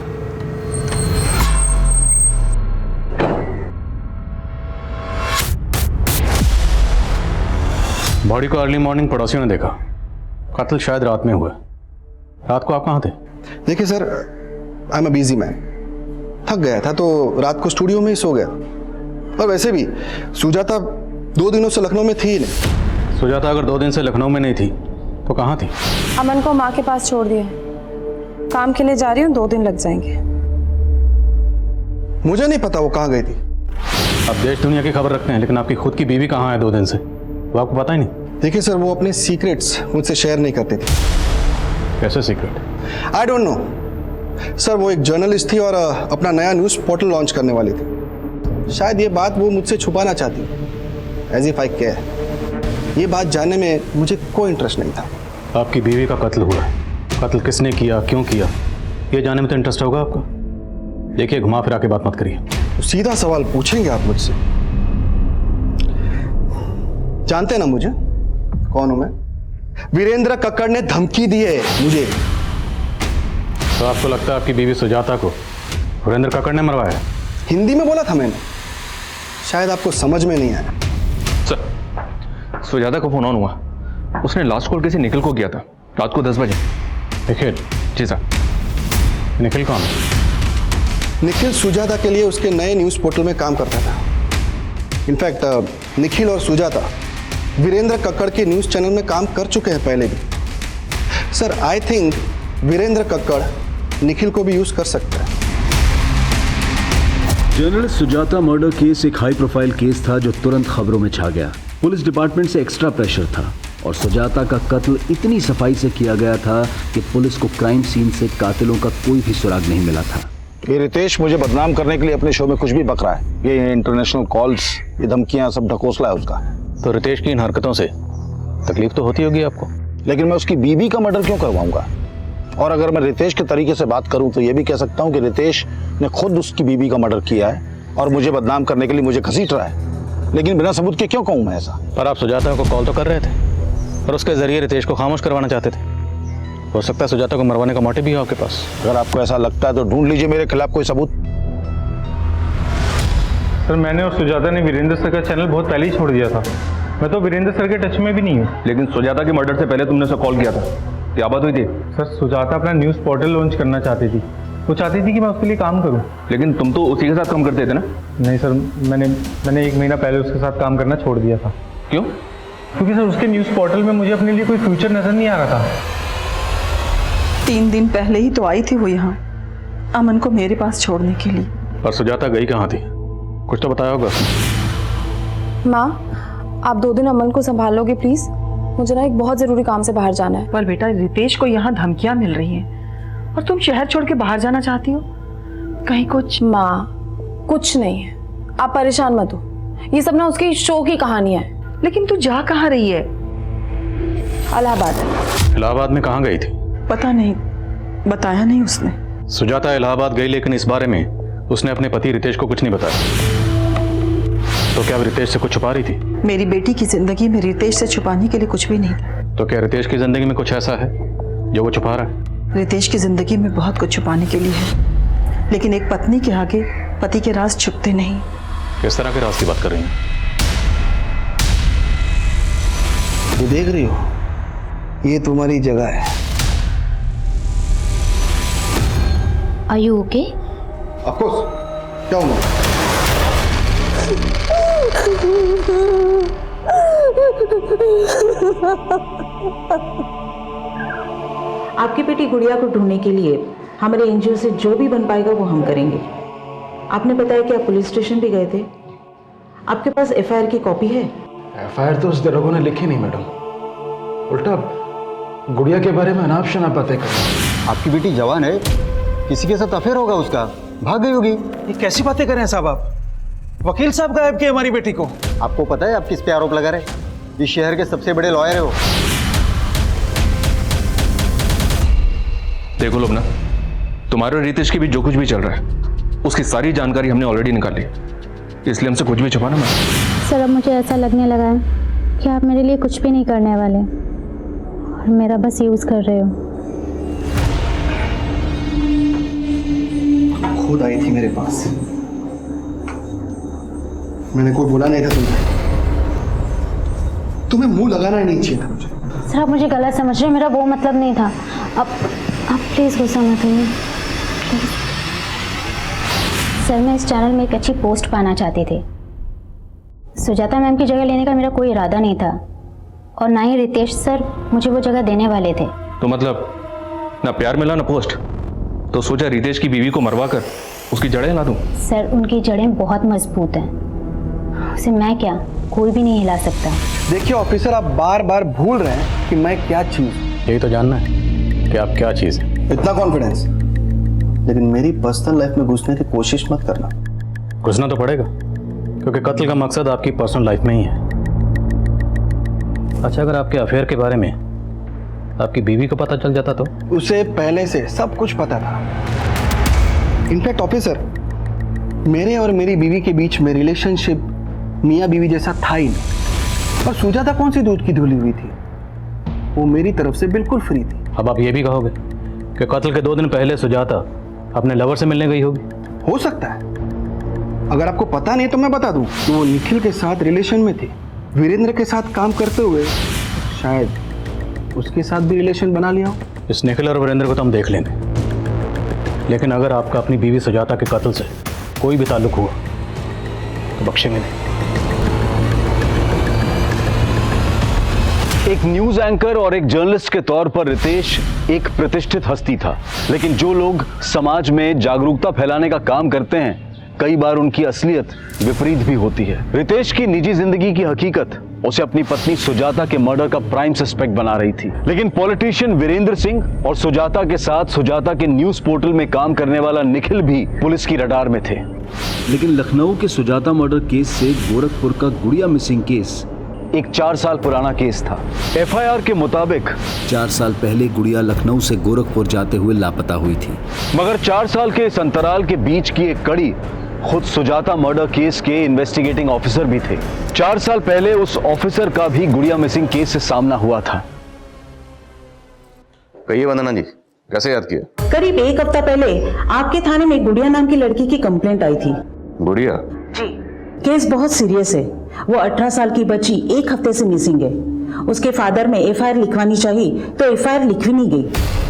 बॉडी को अर्ली मॉर्निंग पड़ोसियों ने देखा। कत्ल शायद रात में हुआ। रात को आप कहाँ थे? देखिए sir, I am a busy man. थक गया था तो रात को स्टूडियो में ही सो गया। और वैसे भी सुजाता 2 दिनों से लखनऊ में थी ही नहीं। सुजाता अगर 2 दिन से लखनऊ में नहीं थी तो कहाँ थी? अमन को माँ के पास छोड़ दिया, काम के लिए जा रही हूँ, 2 दिन लग जाएंगे। मुझे नहीं पता वो कहाँ गई थी। आप देश दुनिया की खबर रखते हैं, लेकिन आपकी खुद की बीवी कहाँ है 2 दिन से, वो आपको पता ही नहीं? देखिए सर, वो अपने सीक्रेट्स मुझसे शेयर नहीं करते थे। कैसे secret? I don't know sir, वो एक जर्नलिस्ट थी और अपना नया न्यूज़ पोर्टल लॉन्च करने वाली थी। शायद ये बात वो मुझसे छुपाना चाहती, एज इफ आई केयर। ये बात जानने में मुझे कोई इंटरेस्ट नहीं था। आपकी बीवी का कत्ल हुआ है, कत्ल किसने किया, क्यों किया, ये जानने में तो इंटरेस्ट होगा आपका। देखिए, घुमा फिरा के बात मत करिए। तो सीधा सवाल पूछेंगे आप मुझसे? जानते हैं ना मुझे, कौन हूं मैं? वीरेंद्र कक्कड़ ने धमकी दी है मुझे। तो आपको लगता है आपकी बीवी सुजाता को वीरेंद्र कक्कड़ ने मरवाया? हिंदी में बोला था मैंने, शायद आपको समझ में नहीं आया। सर, सुजाता को फोन ऑन हुआ, उसने लास्ट कॉल किसी निखिल को किया था रात को 10 बजे। निखिल? जी सर। निखिल कौन? निखिल सुजाता के लिए उसके नए न्यूज़ पोर्टल में काम करता था। इनफैक्ट निखिल और सुजाता वीरेंद्र कक्कड़ के न्यूज़ चैनल में काम कर चुके हैं पहले भी। Sir, I think Virendra Kakkar Nikhil को भी यूज़ कर सकता है। जर्नलिस्ट सुजाता मर्डर केस एक हाई प्रोफाइल केस था जो तुरंत खबरों में छा गया। पुलिस डिपार्टमेंट से एक्स्ट्रा प्रेशर था और सुजाता का कत्ल इतनी सफाई से किया गया था कि पुलिस को क्राइम सीन से कातिलों का कोई भी सुराग नहीं मिला था। ये रितेश मुझे बदनाम करने के लिए अपने शो में कुछ भी बक रहा है। ये इंटरनेशनल कॉल्स, ये धमकियां, सब ढकोसला है उसका। तो रितेश की इन हरकतों से तकलीफ तो होती होगी आपको, लेकिन मैं उसकी बीवी का मर्डर क्यों करवाऊंगा? और अगर मैं रितेश के तरीके से बात करूं तो ये भी कह सकता हूं कि रितेश ने खुद उसकी बीवी का मर्डर किया है और मुझे बदनाम करने के लिए मुझे घसीट रहा है। लेकिन बिना सबूत के क्यों कहूं मैं ऐसा? पर आप सुजाता को कॉल तो कर रहे थे और उसके जरिए रितेश को खामोश करवाना चाहते थे। हो सकता है सुजाता को मरवाने का मोटिव भी हो आपके पास। अगर आपको ऐसा लगता है तो ढूंढ लीजिए मेरे खिलाफ कोई सबूत। सर, मैंने और सुजाता ने वीरेंद्र सर का चैनल बहुत पहले ही छोड़ दिया था। मैं तो वीरेंद्र सर के टच में भी नहीं हूँ। लेकिन सुजाता के मर्डर से पहले तुमने उसे कॉल किया था, क्या बात हुई थी? सर, सुजाता अपना न्यूज़ पोर्टल लॉन्च करना चाहती थी। वो चाहती थी कि मैं उसके लिए काम करूं। लेकिन तुम तो उसी के साथ काम करते थे ना? नहीं सर, मैंने 1 महीना पहले उसके साथ काम करना छोड़ दिया था। क्यों? क्योंकि सर उसके न्यूज़ पोर्टल में मुझे अपने लिए कोई फ्यूचर नजर नहीं आ रहा था। 3 दिन पहले ही तो आई थी वो यहाँ अमन को मेरे पास छोड़ने के लिए। और सुजाता गई कहाँ थी? कुछ तो बताया होगा उसने। माँ, आप 2 दिन अमन को संभालोगे प्लीज? मुझे ना एक बहुत जरूरी काम से बाहर जाना है। पर बेटा, रितेश को यहाँ धमकियाँ मिल रही हैं और तुम शहर छोड़ के बाहर जाना चाहती हो? कहीं कुछ? माँ, कुछ नहीं है, आप परेशान मत हो। ये सब ना उसकी शो की कहानियां है। लेकिन तू जा कहाँ रही है? इलाहाबाद। इलाहाबाद में कहाँ गई थी? पता नहीं, बताया नहीं उसने। सुजाता इलाहाबाद गई, लेकिन इस बारे में उसने अपने पति रितेश को कुछ नहीं बताया। तो क्या रितेश से कुछ छुपा रही थी? मेरी बेटी की जिंदगी में रितेश से छुपाने के लिए कुछ भी नहीं था। तो क्या रितेश की जिंदगी में कुछ ऐसा है जो वो छुपा रहा है? रितेश की जिंदगी में बहुत कुछ छुपाने के लिए है, लेकिन एक पत्नी के आगे पति के राज छुपते नहीं। किस तरह के राज की बात कर रही हैं? ये देख रही हो, ये तुम्हारी जगह है। Are you okay? Of course. क्या हुआ? आपकी बेटी गुड़िया को ढूंढने के लिए हमारे एनजीओ से जो भी बन पाएगा वो हम करेंगे। आपने बताया कि आप पुलिस स्टेशन भी गए थे, आपके पास एफआईआर की कॉपी है? एफआईआर तो उस दरोगा ने लिखी नहीं मैडम, उल्टा गुड़िया के बारे में अनाप शनाप बातें कर रही है। आपकी बेटी जवान है, किसी के साथ अफेयर होगा उसका, भाग गई होगी। ये कैसी बातें कर रहे हैं साहब आप? वकील साहब गायब किए हमारी बेटी को। आपको पता है आप किस पे आरोप लगा रहे? इस शहर के सबसे बड़े लॉयर है वो। देखो लोग ना, तुम्हारे और रितेश के बीच जो कुछ भी चल रहा है उसकी सारी जानकारी हमने ऑलरेडी निकाली, इसलिए हमसे कुछ भी छुपाना मत। सर, अब मुझे ऐसा लगने लगा है कि आप मेरे लिए कुछ भी नहीं करने वाले और मेरा बस यूज कर रहे हो। खुद आई थी मेरे पास, मैंने कोई बोला नहीं था तुम्हें मुंह लगाना ही नहीं चाहिए था मुझे। सर, आप मुझे गलत समझ रहे हो, मेरा वो मतलब नहीं था। अब आप प्लीज गुस्सा मत होइए। सर, मैं इस चैनल में एक अच्छी पोस्ट पाना चाहती थी सुजाता मैम की जगह लेने का मेरा कोई इरादा नहीं था और ना ही रितेश सर मुझे वो जगह देने वाले थे। तो मतलब ना प्यार मिला ना पोस्ट, तो सोचा रितेश की बीवी को मरवा कर उसकी जड़ें हिला दूं। सर उनकी जड़ें बहुत मजबूत हैं, उसे मैं क्या कोई भी नहीं हिला सकता। देखिए ऑफिसर, आप बार बार भूल रहे हैं कि मैं क्या चीज़ हूँ। यही तो जानना है कि आप क्या चीज़ है। इतना कॉन्फिडेंस, लेकिन मेरी पर्सनल लाइफ में घुसने की कोशिश मत करना। घुसना तो पड़ेगा क्योंकि कत्ल का मकसद आपकी पर्सनल लाइफ में ही है। अच्छा, अगर आपके अफेयर के बारे में आपकी बीवी को पता चल जाता तो? उसे पहले से सब कुछ पता था। इनफैक्ट ऑफिसर, मेरे और मेरी बीवी के बीच में रिलेशनशिप मियाँ बीवी जैसा था ही नहीं। और सुजाता कौन सी दूध की धुली हुई थी, वो मेरी तरफ से बिल्कुल फ्री थी। अब आप ये भी कहोगे कि कत्ल के 2 दिन पहले सुजाता अपने लवर से मिलने गई होगी? हो सकता है। अगर आपको पता नहीं तो मैं बता दूं कि वो निखिल के साथ रिलेशन में थी। वीरेंद्र के साथ काम करते हुए शायद उसके साथ भी रिलेशन बना लिया हो। इस निखिल और वीरेंद्र को तो हम देख लेंगे, लेकिन अगर आपका अपनी बीवी सुजाता के कत्ल से कोई भी ताल्लुक हुआ तो बख्शेंगे नहीं। एक न्यूज एंकर और एक जर्नलिस्ट के तौर पर रितेश एक प्रतिष्ठित हस्ती था, लेकिन जो लोग समाज में जागरूकता फैलाने का काम करते हैं कई बार उनकी असलियत विपरीत भी होती है। रितेश की निजी जिंदगी की हकीकत उसे अपनी पत्नी सुजाता के मर्डर का प्राइम सस्पेक्ट बना रही थी, लेकिन पॉलिटिशियन वीरेंद्र सिंह और सुजाता के साथ सुजाता के न्यूज पोर्टल में काम करने वाला निखिल भी पुलिस की रडार में थे। लेकिन लखनऊ के सुजाता मर्डर केस से गोरखपुर का गुड़िया मिसिंग केस एक 4 साल पुराना केस था। एफआईआर के मुताबिक 4 साल पहले गुड़िया लखनऊ से गोरखपुर जाते हुए लापता हुई थी, मगर 4 साल के इस अंतराल के बीच की एक कड़ी खुद सुजाता मर्डर केस के इन्वेस्टिगेटिंग ऑफिसर भी थे। 4 साल पहले उस ऑफिसर का भी गुड़िया मिसिंग केस से सामना हुआ था। कहिए वंदना जी, कैसे याद किया? करीब 1 हफ्ता पहले आपके थाने में गुड़िया नाम की लड़की की कंप्लेंट आई थी। गुड़िया? जी। केस बहुत सीरियस है। वो 18 साल की बच्ची 1 हफ्ते से मिसिंग है। उसके फादर में एफआईआर लिखवानी चाहिए तो एफआईआर लिखवी नहीं गई।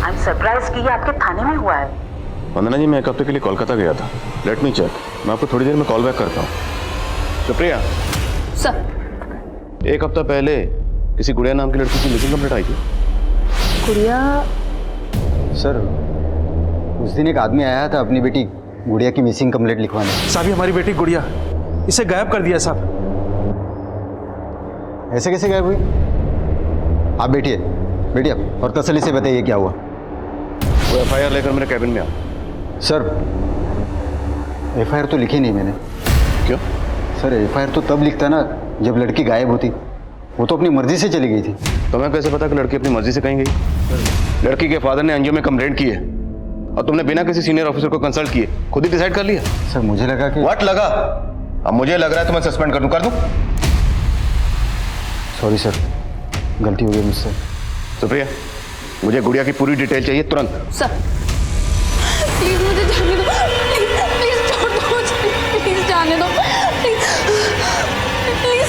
आई एम सरप्राइज कि ये आपके थाने में हुआ है। वंदना जी, मैं 1 हफ्ते के लिए कोलकाता गया था। लेट मी चेक, मैं आपको थोड़ी देर में कॉल बैक करता हूँ। सुप्रिया सर, 1 हफ्ता पहले किसी गुड़िया नाम की लड़की की मिसिंग कंप्लेंट आई थी। गुड़िया? सर, उस दिन एक आदमी आया था अपनी बेटी गुड़िया की मिसिंग कंप्लेंट लिखवाने। साहब, ये हमारी बेटी गुड़िया, इसे गायब कर दिया साहब। ऐसे कैसे गायब हुई? आप बैठिए और तसल्ली से बताइए क्या हुआ। वो एफआईआर लेकर मेरे कैबिन में आ। सर, एफआईआर तो लिखी नहीं मैंने। क्यों? सर, एफआईआर तो तब लिखता ना जब लड़की गायब होती। वो तो अपनी मर्जी से चली गई थी। तो मैं कैसे पता कि लड़की अपनी मर्जी से कहीं गई? लड़की के फादर ने एनजीओ में कंप्लेंट की है और तुमने बिना किसी सीनियर ऑफिसर को कंसल्ट किए खुद ही डिसाइड कर लिया? सर, मुझे लगा कि व्हाट लगा? अब मुझे लग रहा है तो मैं सस्पेंड कर दूं। सॉरी सर, गलती हो गई मुझसे। सुप्रिया, मुझे गुड़िया की पूरी डिटेल चाहिए तुरंत। सर प्लीज मुझे जाने दो, प्लीज छोड़ दो मुझे, प्लीज जाने दो, प्लीज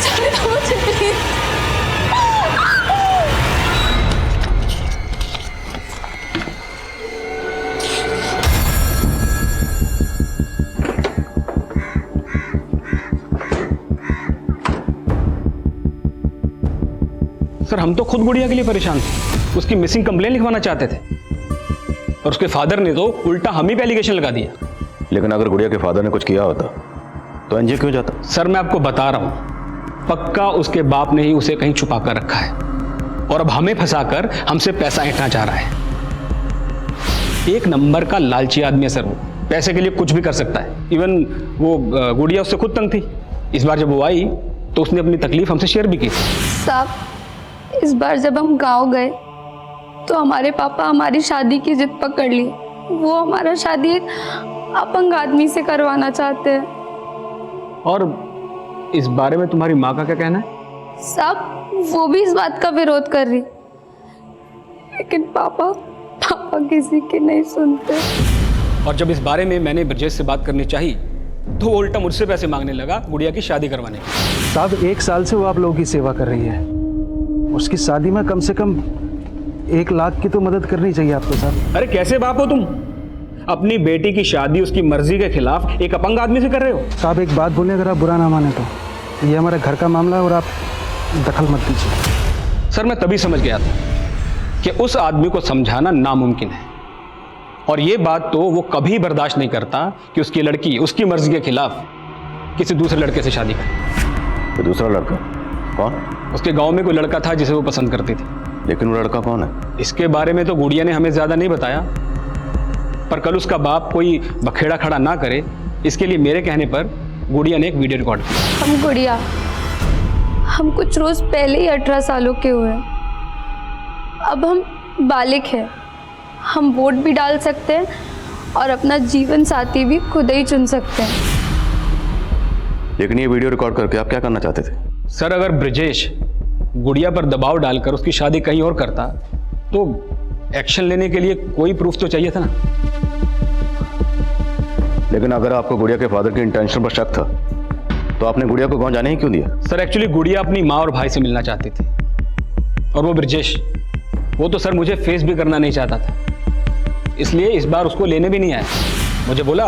जाने दो मुझे, प्लीज। सर, हम तो खुद गुड़िया के लिए परेशान थे, उसकी मिसिंग कंप्लेंट लिखवाना चाहते थे और उसके फादर ने तो उल्टा हम ही पे एलिगेशन लगा दिया। लेकिन अगर गुड़िया के फादर ने कुछ किया होता तो एनजीओ क्यों जाता? सर, मैं आपको बता रहा हूं, पक्का उसके बाप ने ही उसे कहीं छुपा कर रखा है और अब हमें फंसाकर हमसे पैसा ऐंठना चाह रहा है। एक नंबर का लालची आदमी है सर, वो पैसे के लिए कुछ भी कर सकता है। इवन वो गुड़िया उससे खुद तंग थी। इस बार जब वो आई तो उसने अपनी तकलीफ हमसे शेयर भी की। साहब, इस बार जब हम गांव गए तो हमारे पापा हमारी शादी की जिद पकड़ ली। वो हमारा शादी एक अपंग आदमी से करवाना चाहते हैं। और इस बारे में तुम्हारी माँ का क्या कहना है? साहब, वो भी इस बात का विरोध कर रही, लेकिन पापा किसी की नहीं सुनते। और जब इस बारे में मैंने ब्रजेश से बात करनी चाहिए तो वो उल्टा मुझसे पैसे मांगने लगा गुड़िया की शादी करवाने की। साहब, 1 साल से वो आप लोगों की सेवा कर रही है, उसकी शादी में कम से कम 1 लाख की तो मदद करनी चाहिए आपको साहब। अरे कैसे बाप हो तुम? अपनी बेटी की शादी उसकी मर्जी के खिलाफ एक अपंग आदमी से कर रहे हो? साहब, एक बात बोले, अगर आप बुरा ना माने तो ये हमारे घर का मामला है और आप दखल मत दीजिए। सर मैं तभी समझ गया था कि उस आदमी को समझाना नामुमकिन है, और ये बात तो वो कभी बर्दाश्त नहीं करता कि उसकी लड़की उसकी मर्जी के खिलाफ किसी दूसरे लड़के से शादी करे। तो दूसरा लड़का कौन? उसके गांव में कोई लड़का था जिसे वो पसंद करती थी। लेकिन वो लड़का कौन है? इसके बारे में तो गुड़िया ने हमें ज्यादा नहीं बताया, पर कल उसका बाप कोई बखेड़ा खड़ा ना करे इसके लिए मेरे कहने पर गुड़िया ने एक वीडियो रिकॉर्ड किया। हम कुछ रोज पहले ही 18 सालों के हुए, अब हम बालिग हैं, हम वोट भी डाल सकते हैं और अपना जीवन साथी भी खुद ही चुन सकते हैं। लेकिन ये वीडियो रिकॉर्ड करके आप क्या करना चाहते थे? सर अगर ब्रिजेश गुड़िया पर दबाव डालकर उसकी शादी कहीं और करता तो एक्शन लेने के लिए कोई प्रूफ तो चाहिए था ना। लेकिन अगर आपको गुड़िया के फादर के इंटेंशन पर शक था तो आपने गुड़िया को गांव जाने ही क्यों दिया? सर एक्चुअली गुड़िया अपनी माँ और भाई से मिलना चाहती थी, और वो ब्रिजेश वो तो सर मुझे फेस भी करना नहीं चाहता था, इसलिए इस बार उसको लेने भी नहीं आया। मुझे बोला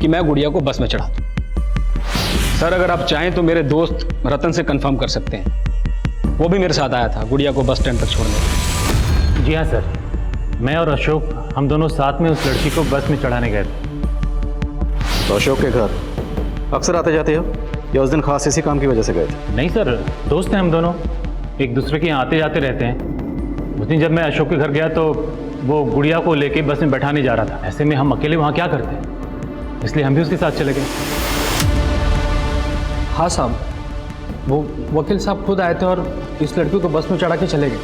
कि मैं गुड़िया को बस में चढ़ा दूं। सर अगर आप चाहें तो मेरे दोस्त रतन से कंफर्म कर सकते हैं, वो भी मेरे साथ आया था गुड़िया को बस स्टैंड तक छोड़ने। जी हाँ सर, मैं और अशोक हम दोनों साथ में उस लड़की को बस में चढ़ाने गए थे। तो अशोक के घर अक्सर आते जाते हो या उस दिन खास इसी काम की वजह से गए थे? नहीं सर, दोस्त हैं हम दोनों, एक दूसरे के यहाँ आते जाते रहते हैं। उस दिन जब मैं अशोक के घर गया तो वो गुड़िया को लेके बस में बैठाने जा रहा था। ऐसे में हम अकेले वहाँ क्या करते, इसलिए हम भी उसके साथ चले गए। हाँ साहब, वो वकील साहब खुद आए थे और इस लड़की को बस में चढ़ा के चले गए।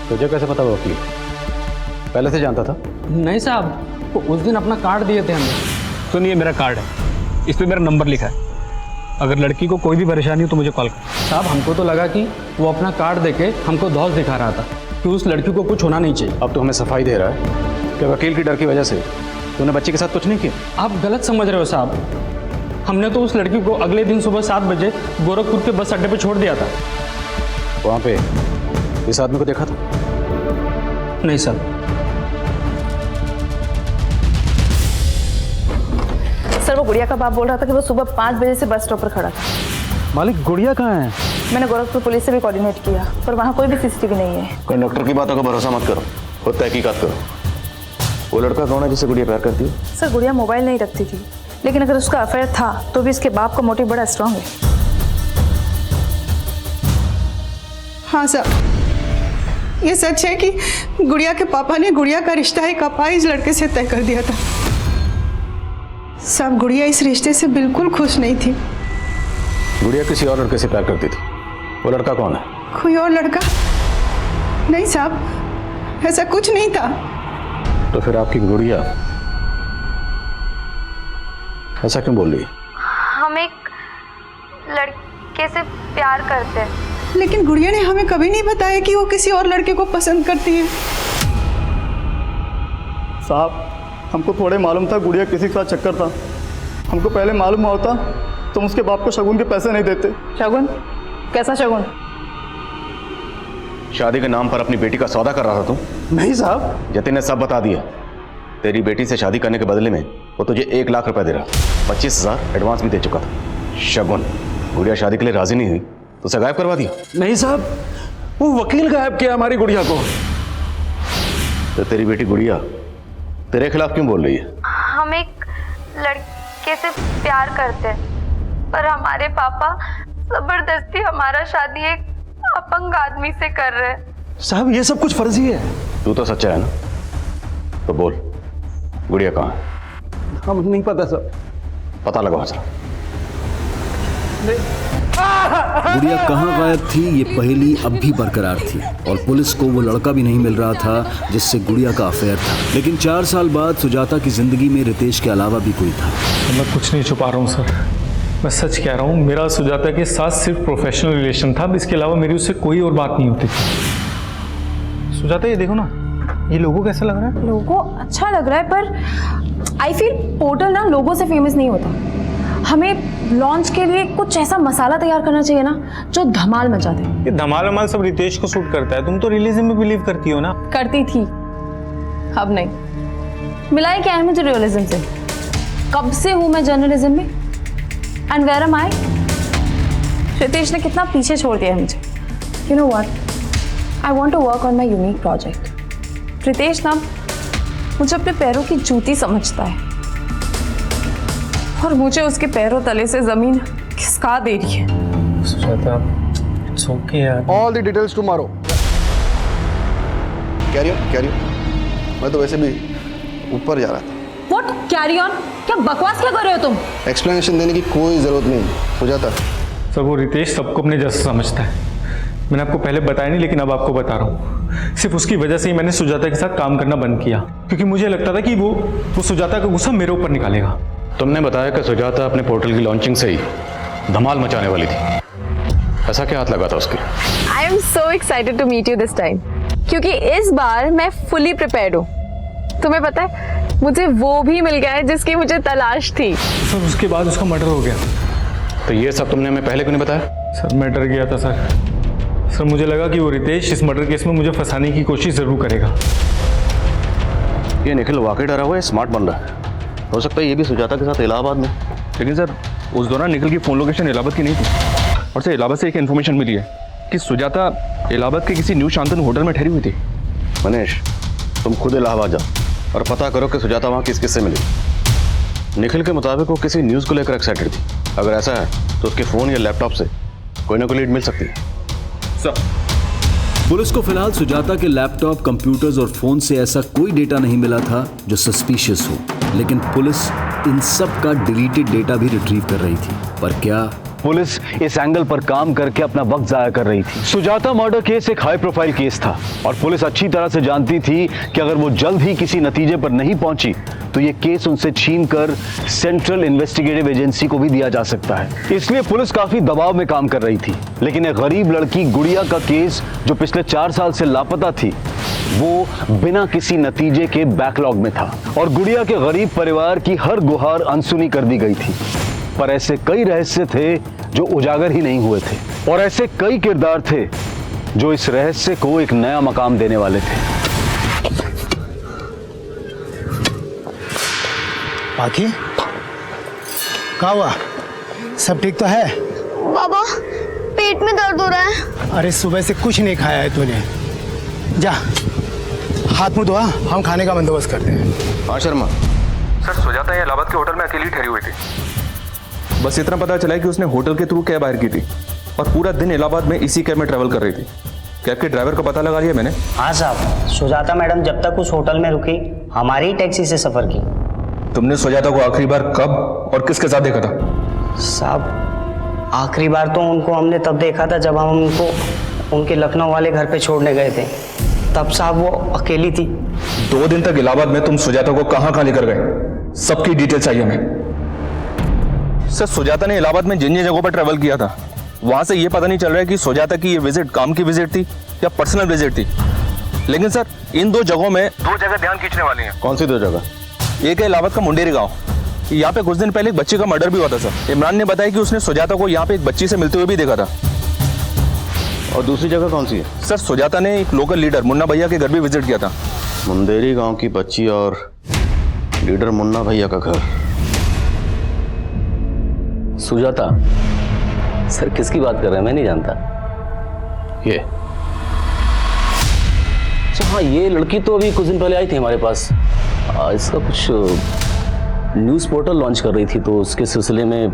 तुझे कैसे पता वकील? पहले से जानता था? नहीं साहब, वो उस दिन अपना कार्ड दिए थे हमें। सुनिए मेरा कार्ड है, इस पर मेरा नंबर लिखा है, अगर लड़की को कोई भी परेशानी हो तो मुझे कॉल कर। साहब हमको तो लगा कि वो अपना कार्ड देके हमको धौस दिखा रहा था कि उस लड़की को कुछ होना नहीं चाहिए। अब तो हमें सफाई दे रहा है कि वकील की डर की वजह से तूने बच्चे के साथ कुछ नहीं किया। आप गलत समझ रहे हो साहब, हमने तो उस लड़की को अगले दिन सुबह 7 बजे गोरखपुर के बस अड्डे पे छोड़ दिया था। वहाँ पे इस आदमी को देखा था? नहीं सर। सर वो गुड़िया का बाप बोल रहा था कि वो सुबह 5 बजे से बस स्टॉप पर खड़ा था। मालिक गुड़िया कहाँ है? मैंने गोरखपुर पुलिस से भी कोऑर्डिनेट किया, पर वहाँ कोई भी सीसीटीवी नहीं है। कंडक्टर की बातों का भरोसा मत करो, खुद तहकीकात करो। वो लड़का कौन है जिससे गुड़िया प्यार करती है? सर गुड़िया मोबाइल नहीं रखती थी, लेकिन अगर उसका अफेयर था तो भी इसके बाप का मोटिव बड़ा स्ट्रांग है। हाँ साहब, ये सच है कि गुड़िया के पापा ने गुड़िया का रिश्ता एक अपाहिज लड़के से तय कर दिया था। साहब गुड़िया इस रिश्ते से बिल्कुल खुश नहीं थी। गुड़िया किसी और लड़के से प्यार करती थी, वो लड़का कौन है? कोई और लड़का? नहीं साहब, ऐसा कुछ नहीं था। तो फिर आपकी गुड़िया ऐसा क्यों बोल रही है? हम एक लड़के से प्यार करते हैं। लेकिन गुड़िया ने हमें कभी नहीं बताया कि वो किसी और लड़के को पसंद करती है। साहब हमको थोड़े मालूम था गुड़िया किसी का चक्कर था। हमको पहले मालूम होता तुम उसके बाप को शगुन के पैसे नहीं देते। शगुन? कैसा शगुन? शादी के नाम पर अपनी बेटी का सौदा कर रहा था तुम? नहीं साहब। जतिन ने सब बता दिया। तेरी बेटी से शादी करने के बदले में वो तुझे 1 लाख रुपए दे रहा, 25,000 एडवांस भी दे चुका था। शगुन, गुड़िया शादी के लिए राजी नहीं हुई तो उसे गायब करवा दिया? नहीं साहब, वो वकील गायब किया हमारी गुड़िया को। तो तेरी बेटी गुड़िया तेरे खिलाफ क्यों बोल रही है? हम एक लड़के से प्यार करते हैं, पर हमारे पापा जबरदस्ती हमारा शादी एक अपंग आदमी से कर रहे हैं। साहब ये सब कुछ फर्जी है। तू तो सच्चा है ना, तो बोल गुड़िया कहाँ है? हम नहीं पता सर। पता लगाओ जरा। गुड़िया कहाँ गायब थी ये पहेली अब भी बरकरार थी, और पुलिस को वो लड़का भी नहीं मिल रहा था जिससे गुड़िया का अफेयर था। लेकिन 4 साल बाद सुजाता की जिंदगी में रितेश के अलावा भी कोई था। मैं कुछ नहीं छुपा रहा हूँ सर, मैं सच कह रहा हूँ। मेरा सुजाता के साथ सिर्फ प्रोफेशनल रिलेशन था, इसके अलावा मेरी उससे कोई और बात नहीं होती थी। सुजाता ये देखो ना, ये लोगो कैसा लग रहा है? लोगो अच्छा लग रहा है, पर आई फील पोर्टल ना लोगो से फेमस नहीं होता। हमें लॉन्च के लिए कुछ ऐसा मसाला तैयार करना चाहिए ना जो धमाल मचा दे। ये धमाल वमाल सब रितेश को सूट करता है। तुम तो रियलिज्म में बिलीव करती हो ना? करती थी, अब नहीं। मिलाए क्या है मुझे रियलिज्म से? कब से हूं मैं जर्नलिज्म में? And where am I? Ritesh ने कितना पीछे छोड़ दिया है मुझे। You know what, I want to work on my unique project. Ritesh ना मुझे अपने पैरों की जूती समझता है और मुझे उसके पैरों तले से जमीन खिसका दे रही है। सुजाता, इट्स ओके यार। All the details tomorrow. Carry on. मैं तो वैसे भी ऊपर जा रहा था। What carry on? क्या बकवास क्या कर रहे हो तुम? एक्सप्लेनेशन देने की कोई ज़रूरत नहीं हो जाता। सर वो रितेश सबको अपने जैसा समझता है। मैंने आपको पहले बताया नहीं, लेकिन अब आपको बता रहा हूँ। सिर्फ उसकी वजह से ही मैंने सुजाता के साथ काम करना बंद किया, क्योंकि मुझे लगता था कि वो सुजाता का गुस्सा मेरे ऊपर निकालेगा। तुमने बताया कि सुजाता अपने पोर्टल की लॉन्चिंग से ही धमाल मचाने वाली थी। ऐसा क्या हाथ लगा था उसके? I am so excited to meet you this time, क्योंकि इस बार मैं फुली प्रिपेयर्ड हूँ। तुम्हें पता है मुझे वो भी मिल गया है जिसकी मुझे तलाश थी। सर उसके बाद उसका मर्डर हो गया। तो ये सब तुमने हमें पहले क्यों नहीं बताया? सर मैं डर गया था सर मुझे लगा कि वो रितेश इस मर्डर केस में मुझे फंसाने की कोशिश जरूर करेगा। ये निखिल वाकई डरा हुआ है, स्मार्ट बन रहा है। हो सकता है ये भी सुजाता के साथ इलाहाबाद में। लेकिन सर उस दौरान निखिल की फ़ोन लोकेशन इलाहाबाद की नहीं थी, और सर इलाहाबाद से एक इन्फॉर्मेशन मिली है कि सुजाता इलाहाबाद के किसी न्यू शांतनु होटल में ठहरी हुई थी। मनीष, तुम खुद इलाहाबाद जाओ और पता करो कि सुजाता वहाँ किस किससे मिली। निखिल के मुताबिक वो किसी न्यूज़ को लेकर एक्साइटेड थी। अगर ऐसा है तो उसके फ़ोन या लैपटॉप से कोई ना कोई लीड मिल सकती है। पुलिस को फिलहाल सुजाता के लैपटॉप, कंप्यूटर्स और फोन से ऐसा कोई डेटा नहीं मिला था जो सस्पिशियस हो, लेकिन पुलिस इन सब का डिलीटेड डेटा भी रिट्रीव कर रही थी। पर क्या पुलिस इस एंगल पर काम करके अपना वक्त जाया कर रही थी? सुजाता मर्डर केस एक हाई प्रोफाइल केस था और पुलिस अच्छी तरह से जानती थी कि अगर वो जल्द ही किसी नतीजे पर नहीं पहुंची तो ये केस उनसे छीनकर सेंट्रल इन्वेस्टिगेटिव एजेंसी को भी दिया जा सकता है। इसलिए पुलिस काफी दबाव में काम कर रही थी। लेकिन एक गरीब लड़की गुड़िया का केस जो पिछले 4 साल से लापता थी, वो बिना किसी नतीजे के बैकलॉग में था और गुड़िया के गरीब परिवार की हर गुहार अनसुनी कर दी गई थी। पर ऐसे कई रहस्य थे जो उजागर ही नहीं हुए थे और ऐसे कई किरदार थे जो इस रहस्य को एक नया मकाम देने वाले थे। बाकी क्या हुआ? सब ठीक तो है? बाबा पेट में दर्द हो रहा है। अरे सुबह से कुछ नहीं खाया है तूने। जा हाथ मुंह धोआ, हम खाने का बंदोबस्त करते हैं। हाँ शर्मा। सर सुजाता ये इलाहाबाद के होटल में अकेली ठहरी हुई थी। बस इतना पता चला कि उसने होटल के थ्रू कैब हायर की थी और पूरा दिन इलाहाबाद में इसी कैब में ट्रैवल कर रही थी। कैब के ड्राइवर का पता लगा लिया मैंने। हाँ साहब, सुजाता मैडम जब तक उस होटल में रुकी हमारी टैक्सी से सफ़र की। तुमने सुजाता को आखिरी बार कब और किसके साथ देखा था? साहब आखिरी बार तो उनको हमने तब देखा था जब हम उनको उनके लखनऊ वाले घर पे छोड़ने गए थे। तब साहब वो अकेली थी। 2 दिन तक इलाहाबाद में तुम सुजाता को कहाँ लेकर गए? सबकी डिटेल चाहिए हमें। सर सुजाता ने इलाहाबाद में जिन जगहों पर ट्रैवल किया था वहां से ये पता नहीं चल रहा है कि सुजाता की ये विजिट काम की विजिट थी या पर्सनल विजिट थी। लेकिन सर इन 2 जगहों में 2 जगह ध्यान खींचने वाली हैं। कौन सी 2 जगह? एक है इलाहाबाद का मुंडेरी गांव। यहाँ पे कुछ दिन पहले एक बच्चे का मर्डर भी हुआ था सर। इमरान ने बताया कि उसने सुजाता को यहाँ पे एक बच्ची से मिलते हुए भी देखा था। और दूसरी जगह कौन सी है? सर सुजाता ने एक लोकल लीडर मुन्ना भैया के घर भी विजिट किया था। मुंडेरी गांव की बच्ची और लीडर मुन्ना भैया का घर। सुजाता सर किसकी बात कर रहे हैं? मैं नहीं जानता। ये अच्छा हाँ, ये लड़की तो अभी कुछ दिन पहले आई थी हमारे पास। इसका कुछ न्यूज़ पोर्टल लॉन्च कर रही थी, तो उसके सिलसिले में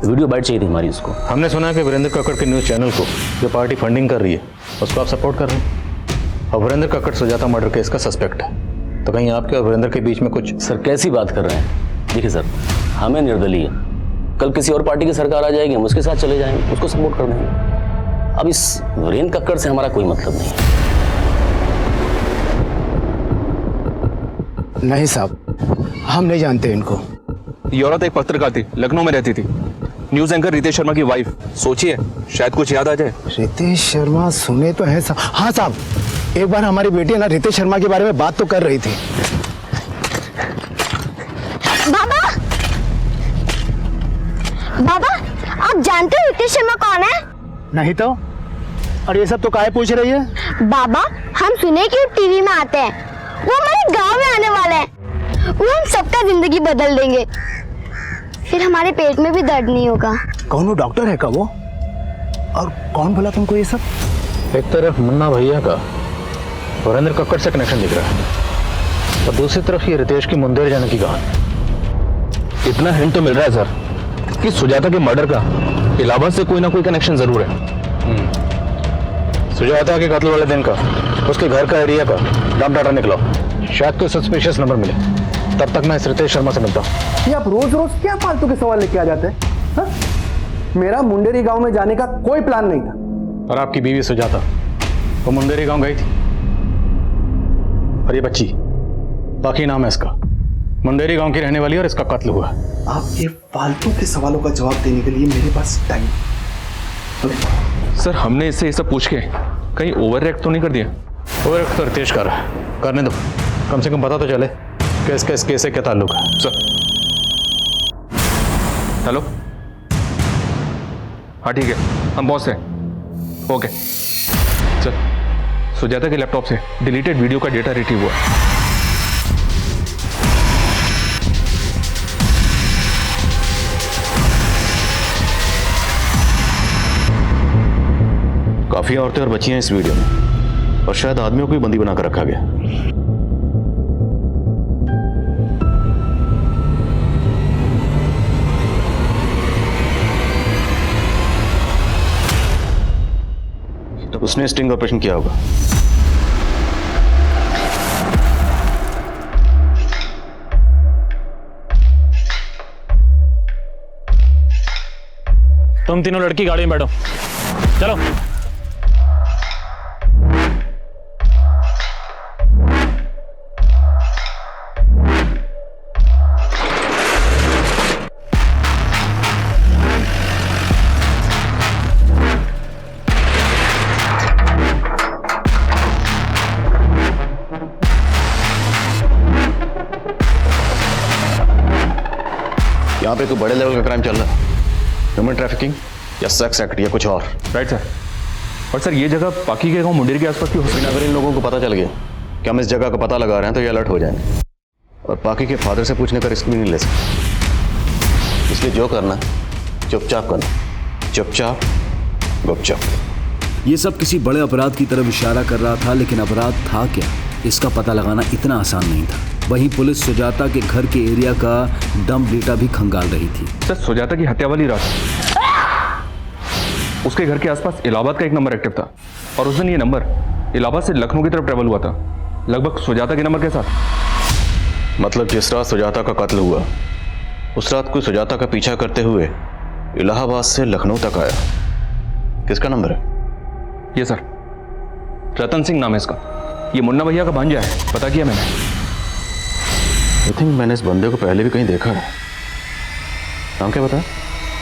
वीडियो बाइट चाहिए थी हमारी उसको। हमने सुना है कि वीरेंद्र कक्कड़ के न्यूज़ चैनल को जो पार्टी फंडिंग कर रही है उसको आप सपोर्ट कर रहे हैं। और वीरेंद्र कक्कड़ सुजाता मर्डर केस का सस्पेक्ट है, तो कहीं आपके और वीरेंद्र के बीच में कुछ? सर कैसी बात कर रहे हैं? देखिए सर, हमें निर्दलीय, कल किसी और पार्टी की सरकार आ जाएगी, हम उसके साथ चले जाएंगे, उसको सपोर्ट कर देंगे। अब इस वीरेंद्र कक्कड़ से हमारा कोई मतलब नहीं है। नहीं साहब, हम नहीं जानते इनको। ये औरत एक पत्रकार थी, लखनऊ में रहती थी, न्यूज़ एंकर रितेश शर्मा की वाइफ। सोचिए शायद कुछ याद आ जाए। रितेश शर्मा सुने तो है साहब। हाँ साहब, एक बार हमारी बेटी ना रितेश शर्मा के बारे में बात तो कर रही थी। बाबा आप जानते हो रितेश शर्मा कौन है? नहीं तो। और ये सब तो काहे पूछ रही है? बाबा हम सुने कि वो टीवी में आते हैं, वो हमारे गांव में आने वाले हैं, वो हम सबका जिंदगी बदल देंगे, फिर हमारे पेट में भी दर्द नहीं होगा। कौन डॉक्टर है का वो? और कौन बोला तुमको ये सब? एक तरफ मुन्ना भैया का वरेंद्र कक्कड़ से कनेक्शन दिख रहा है और दूसरी तरफ ये रितेश की मुंदेर जाने की कहानी। इतना हिंट तो मिल रहा है सर कि सुजाता के मर्डर का इलाहाबाद से कोई ना कोई कनेक्शन जरूर है। सुजाता के कत्ल वाले दिन का उसके घर का एरिया का डंप डाटा निकला, शायद कोई सस्पिशियस नंबर मिले। तब तक मैं इस रितेश शर्मा से मिलता हूँ। ये आप रोज रोज क्या फालतू के सवाल लेके आ जाते हैं? हाँ? मेरा मुंडेरी गांव में जाने का कोई प्लान नहीं था। और आपकी बीवी सुजाता वो मुंदेरी गांव गई थी और ये बच्ची, बाकी नाम है इसका, मुंदेरी गांव की रहने वाली और इसका कत्ल हुआ। आपके फालतू के सवालों का जवाब देने के लिए मेरे पास टाइम। सर हमने इससे ये सब पूछ के कहीं ओवर रिएक्ट तो नहीं कर दिया? ओवर रिएक्ट तो रितेश कर रहा है, करने दो, कम से कम पता तो चले कि इसका इस केस से क्या ताल्लुक है। सर हेलो, हाँ ठीक है, हम पहुंच रहे हैं। ओके सर, सुजाता के लैपटॉप से डिलीटेड वीडियो का डेटा रिट्रीव हुआ। काफी औरतें और बच्चियां इस वीडियो में, और शायद आदमियों को भी बंदी बनाकर रखा गया। उसने स्टिंग ऑपरेशन किया होगा। तुम तीनों लड़की गाड़ी में बैठो, चलो। यहाँ पे कोई बड़े लेवल का क्राइम चल रहा है, ह्यूमन ट्रैफिकिंग या सेक्स एक्ट या कुछ और। Right sir. और सर ये जगह पाकी के गांव मुंडेर के आसपास की हो सकती है। अगर इन लोगों को पता चल गया कि हम इस जगह का पता लगा रहे हैं तो ये अलर्ट हो जाएंगे और पाकी के फादर से पूछने का रिस्क भी नहीं ले सकते। इसलिए जो करना चुपचाप करना, चुपचाप गुपचाप। ये सब किसी बड़े अपराध की तरफ इशारा कर रहा था, लेकिन अपराध था क्या, इसका पता लगाना इतना आसान नहीं था। वहीं पुलिस सुजाता के घर के एरिया का डंप डेटा भी खंगाल रही थी। सर सुजाता की हत्या वाली रात उसके घर के आसपास इलाहाबाद का एक नंबर एक्टिव था और उस दिन ये नंबर इलाहाबाद से लखनऊ की तरफ ट्रेवल हुआ था, लगभग सुजाता के नंबर के साथ। मतलब जिस रात सुजाता का कत्ल हुआ उस रात कोई सुजाता का पीछा करते हुए इलाहाबाद से लखनऊ तक आया। किसका नंबर है? ये सर रतन सिंह नाम है इसका, ये मुन्ना भैया का भांजा है, पता किया मैंने। आई थिंक मैंने इस बंदे को पहले भी कहीं देखा है। नाम क्या बताया?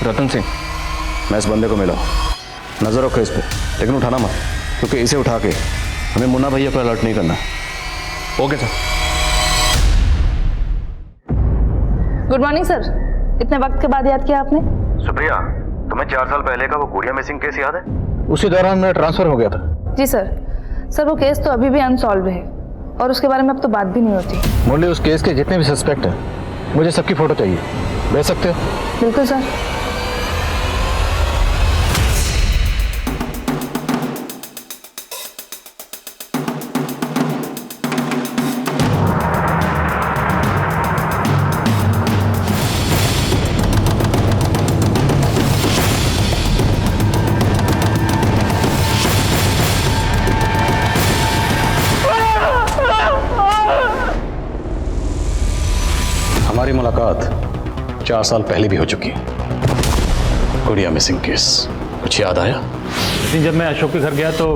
रतन सिंह। मैं इस बंदे को मिला, नजर रखो इस पे, लेकिन उठाना मत, क्योंकि इसे उठा के हमें मुन्ना भैया को अलर्ट नहीं करना। Okay sir. Good morning sir, इतने वक्त के बाद याद किया आपने? सुप्रिया, तुम्हें 4 साल पहले का वो गुड़िया मिसिंग केस याद है? उसी दौरान मैं ट्रांसफर हो गया था। जी सर वो केस तो अभी भी अनसॉल्व है और उसके बारे में अब तो बात भी नहीं होती। मुरली, उस केस के जितने भी सस्पेक्ट हैं मुझे सबकी फोटो चाहिए, भेज सकते हो? बिल्कुल सर। हमारी मुलाकात 4 साल पहले भी हो चुकी है। गुड़िया मिसिंग केस, कुछ याद आया? उस दिन जब मैं अशोक के घर गया तो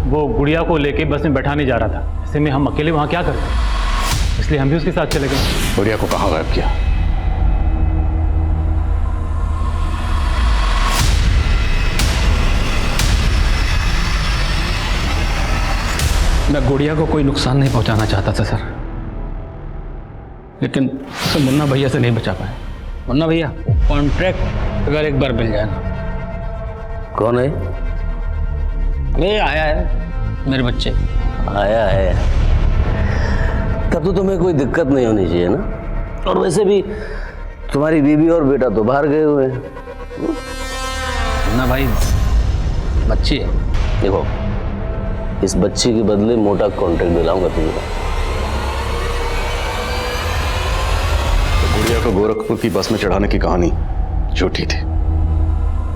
वो गुड़िया को लेके बस में बैठाने जा रहा था। ऐसे में हम अकेले वहाँ क्या करते, इसलिए हम भी उसके साथ चले गए। गुड़िया को कहाँ गायब किया? मैं गुड़िया को कोई नुकसान नहीं पहुंचाना चाहता था सर, लेकिन उसे मुन्ना भैया से नहीं बचा पाए। मुन्ना भैया कॉन्ट्रैक्ट अगर एक बार मिल जाए ना। कौन है? ये आया है, मेरे बच्चे। आया है तब तो तुम्हें कोई दिक्कत नहीं होनी चाहिए ना, और वैसे भी तुम्हारी बीवी और बेटा तो बाहर गए हुए हैं। मुन्ना भाई बच्ची है? देखो, इस बच्ची के बदले मोटा कॉन्ट्रैक्ट दिलाऊंगा तुझे। गुड़िया को गोरखपुर की बस में चढ़ाने की कहानी झूठी थी।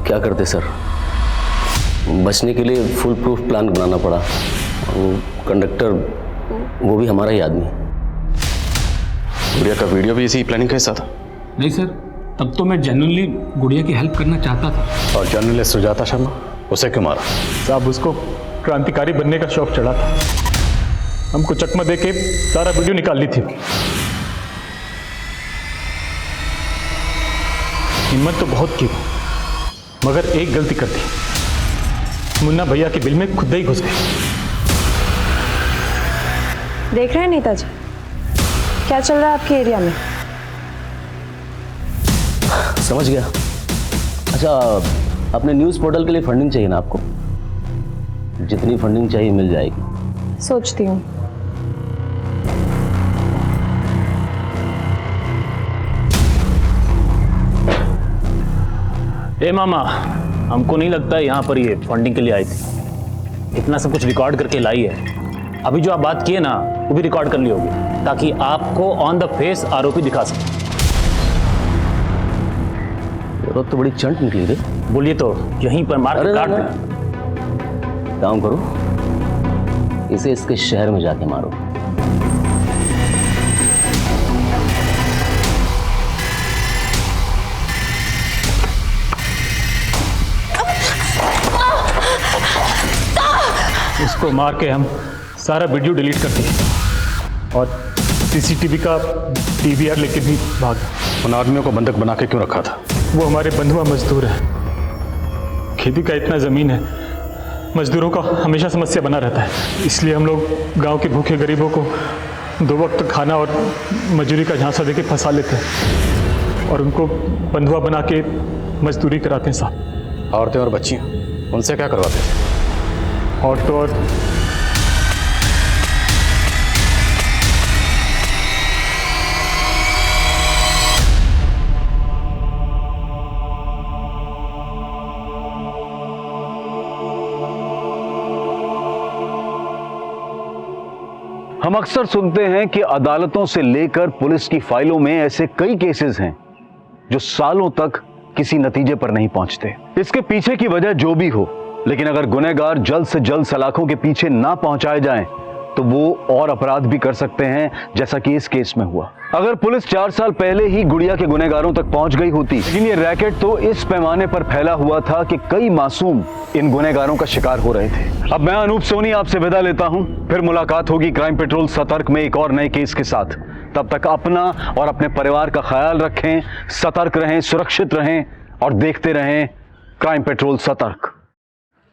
क्या करते सर, बचने के लिए फुल प्रूफ प्लान बनाना पड़ा। कंडक्टर वो भी हमारा ही आदमी। गुड़िया का वीडियो भी इसी प्लानिंग का हिस्सा था? नहीं सर, तब तो मैं जेन्युइनली गुड़िया की हेल्प करना चाहता था। और जर्नलिस्ट सुजाता शर्मा, उसे क्यों मारा? साहब उसको क्रांतिकारी बनने का शौक चढ़ा था, हमको चकमा दे के सारा वीडियो निकाल ली थी। हिम्मत तो बहुत की, मगर एक गलती कर दी, मुन्ना भैया के बिल में खुद ही घुस गए। देख रहे हैं नेताजी क्या चल रहा है आपके एरिया में? समझ गया। अच्छा, अपने न्यूज़ पोर्टल के लिए फंडिंग चाहिए ना आपको? जितनी फंडिंग चाहिए मिल जाएगी। सोचती हूँ। ए मामा, हमको नहीं लगता यहाँ पर ये फंडिंग के लिए आई थी। इतना सब कुछ रिकॉर्ड करके लाई है। अभी जो आप बात किए ना, वो भी रिकॉर्ड कर ली होगी, ताकि आपको ऑन द फेस आरोपी दिखा सके। तो बड़ी चंट निकली रे। बोलिए तो यहीं पर मार के काट दें। काम करो, इसे इसके शहर में जाके मारो। इसको मार के हम सारा वीडियो डिलीट कर दिए और सीसीटीवी का डीवीआर लेके भी भाग गए। उन आदमियों को बंधक बना के क्यों रखा था? वो हमारे बंधुआ मजदूर है। खेती का इतना जमीन है, मजदूरों का हमेशा समस्या बना रहता है। इसलिए हम लोग गांव के भूखे गरीबों को 2 वक्त खाना और मजदूरी का झांसा देके फंसा लेते हैं और उनको बंधुआ बना के मजदूरी कराते हैं साहब। औरतें और बच्चियां, उनसे क्या करवाते थे? और तो और हम अक्सर सुनते हैं कि अदालतों से लेकर पुलिस की फाइलों में ऐसे कई केसेस हैं जो सालों तक किसी नतीजे पर नहीं पहुंचते। इसके पीछे की वजह जो भी हो, लेकिन अगर गुनहगार जल्द से जल्द सलाखों के पीछे ना पहुंचाए जाएं, तो वो और अपराध भी कर सकते हैं, जैसा कि इस केस में हुआ। अगर पुलिस 4 साल पहले ही गुड़िया के गुनहगारों तक पहुंच गई होती, लेकिन ये रैकेट तो इस पैमाने पर फैला हुआ था कि कई मासूम इन गुनहगारों का शिकार हो रहे थे। अब मैं अनूप सोनी आपसे विदा लेता हूं, फिर मुलाकात होगी क्राइम पेट्रोल सतर्क में एक और नए केस के साथ। तब तक अपना और अपने परिवार का ख्याल रखें, सतर्क रहें, सुरक्षित रहें और देखते रहें क्राइम पेट्रोल सतर्क।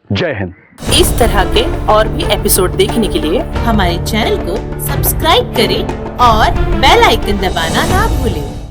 जय हिंद। इस तरह के और भी एपिसोड देखने के लिए हमारे चैनल को सब्सक्राइब करें और बेल आइकन दबाना ना भूलें।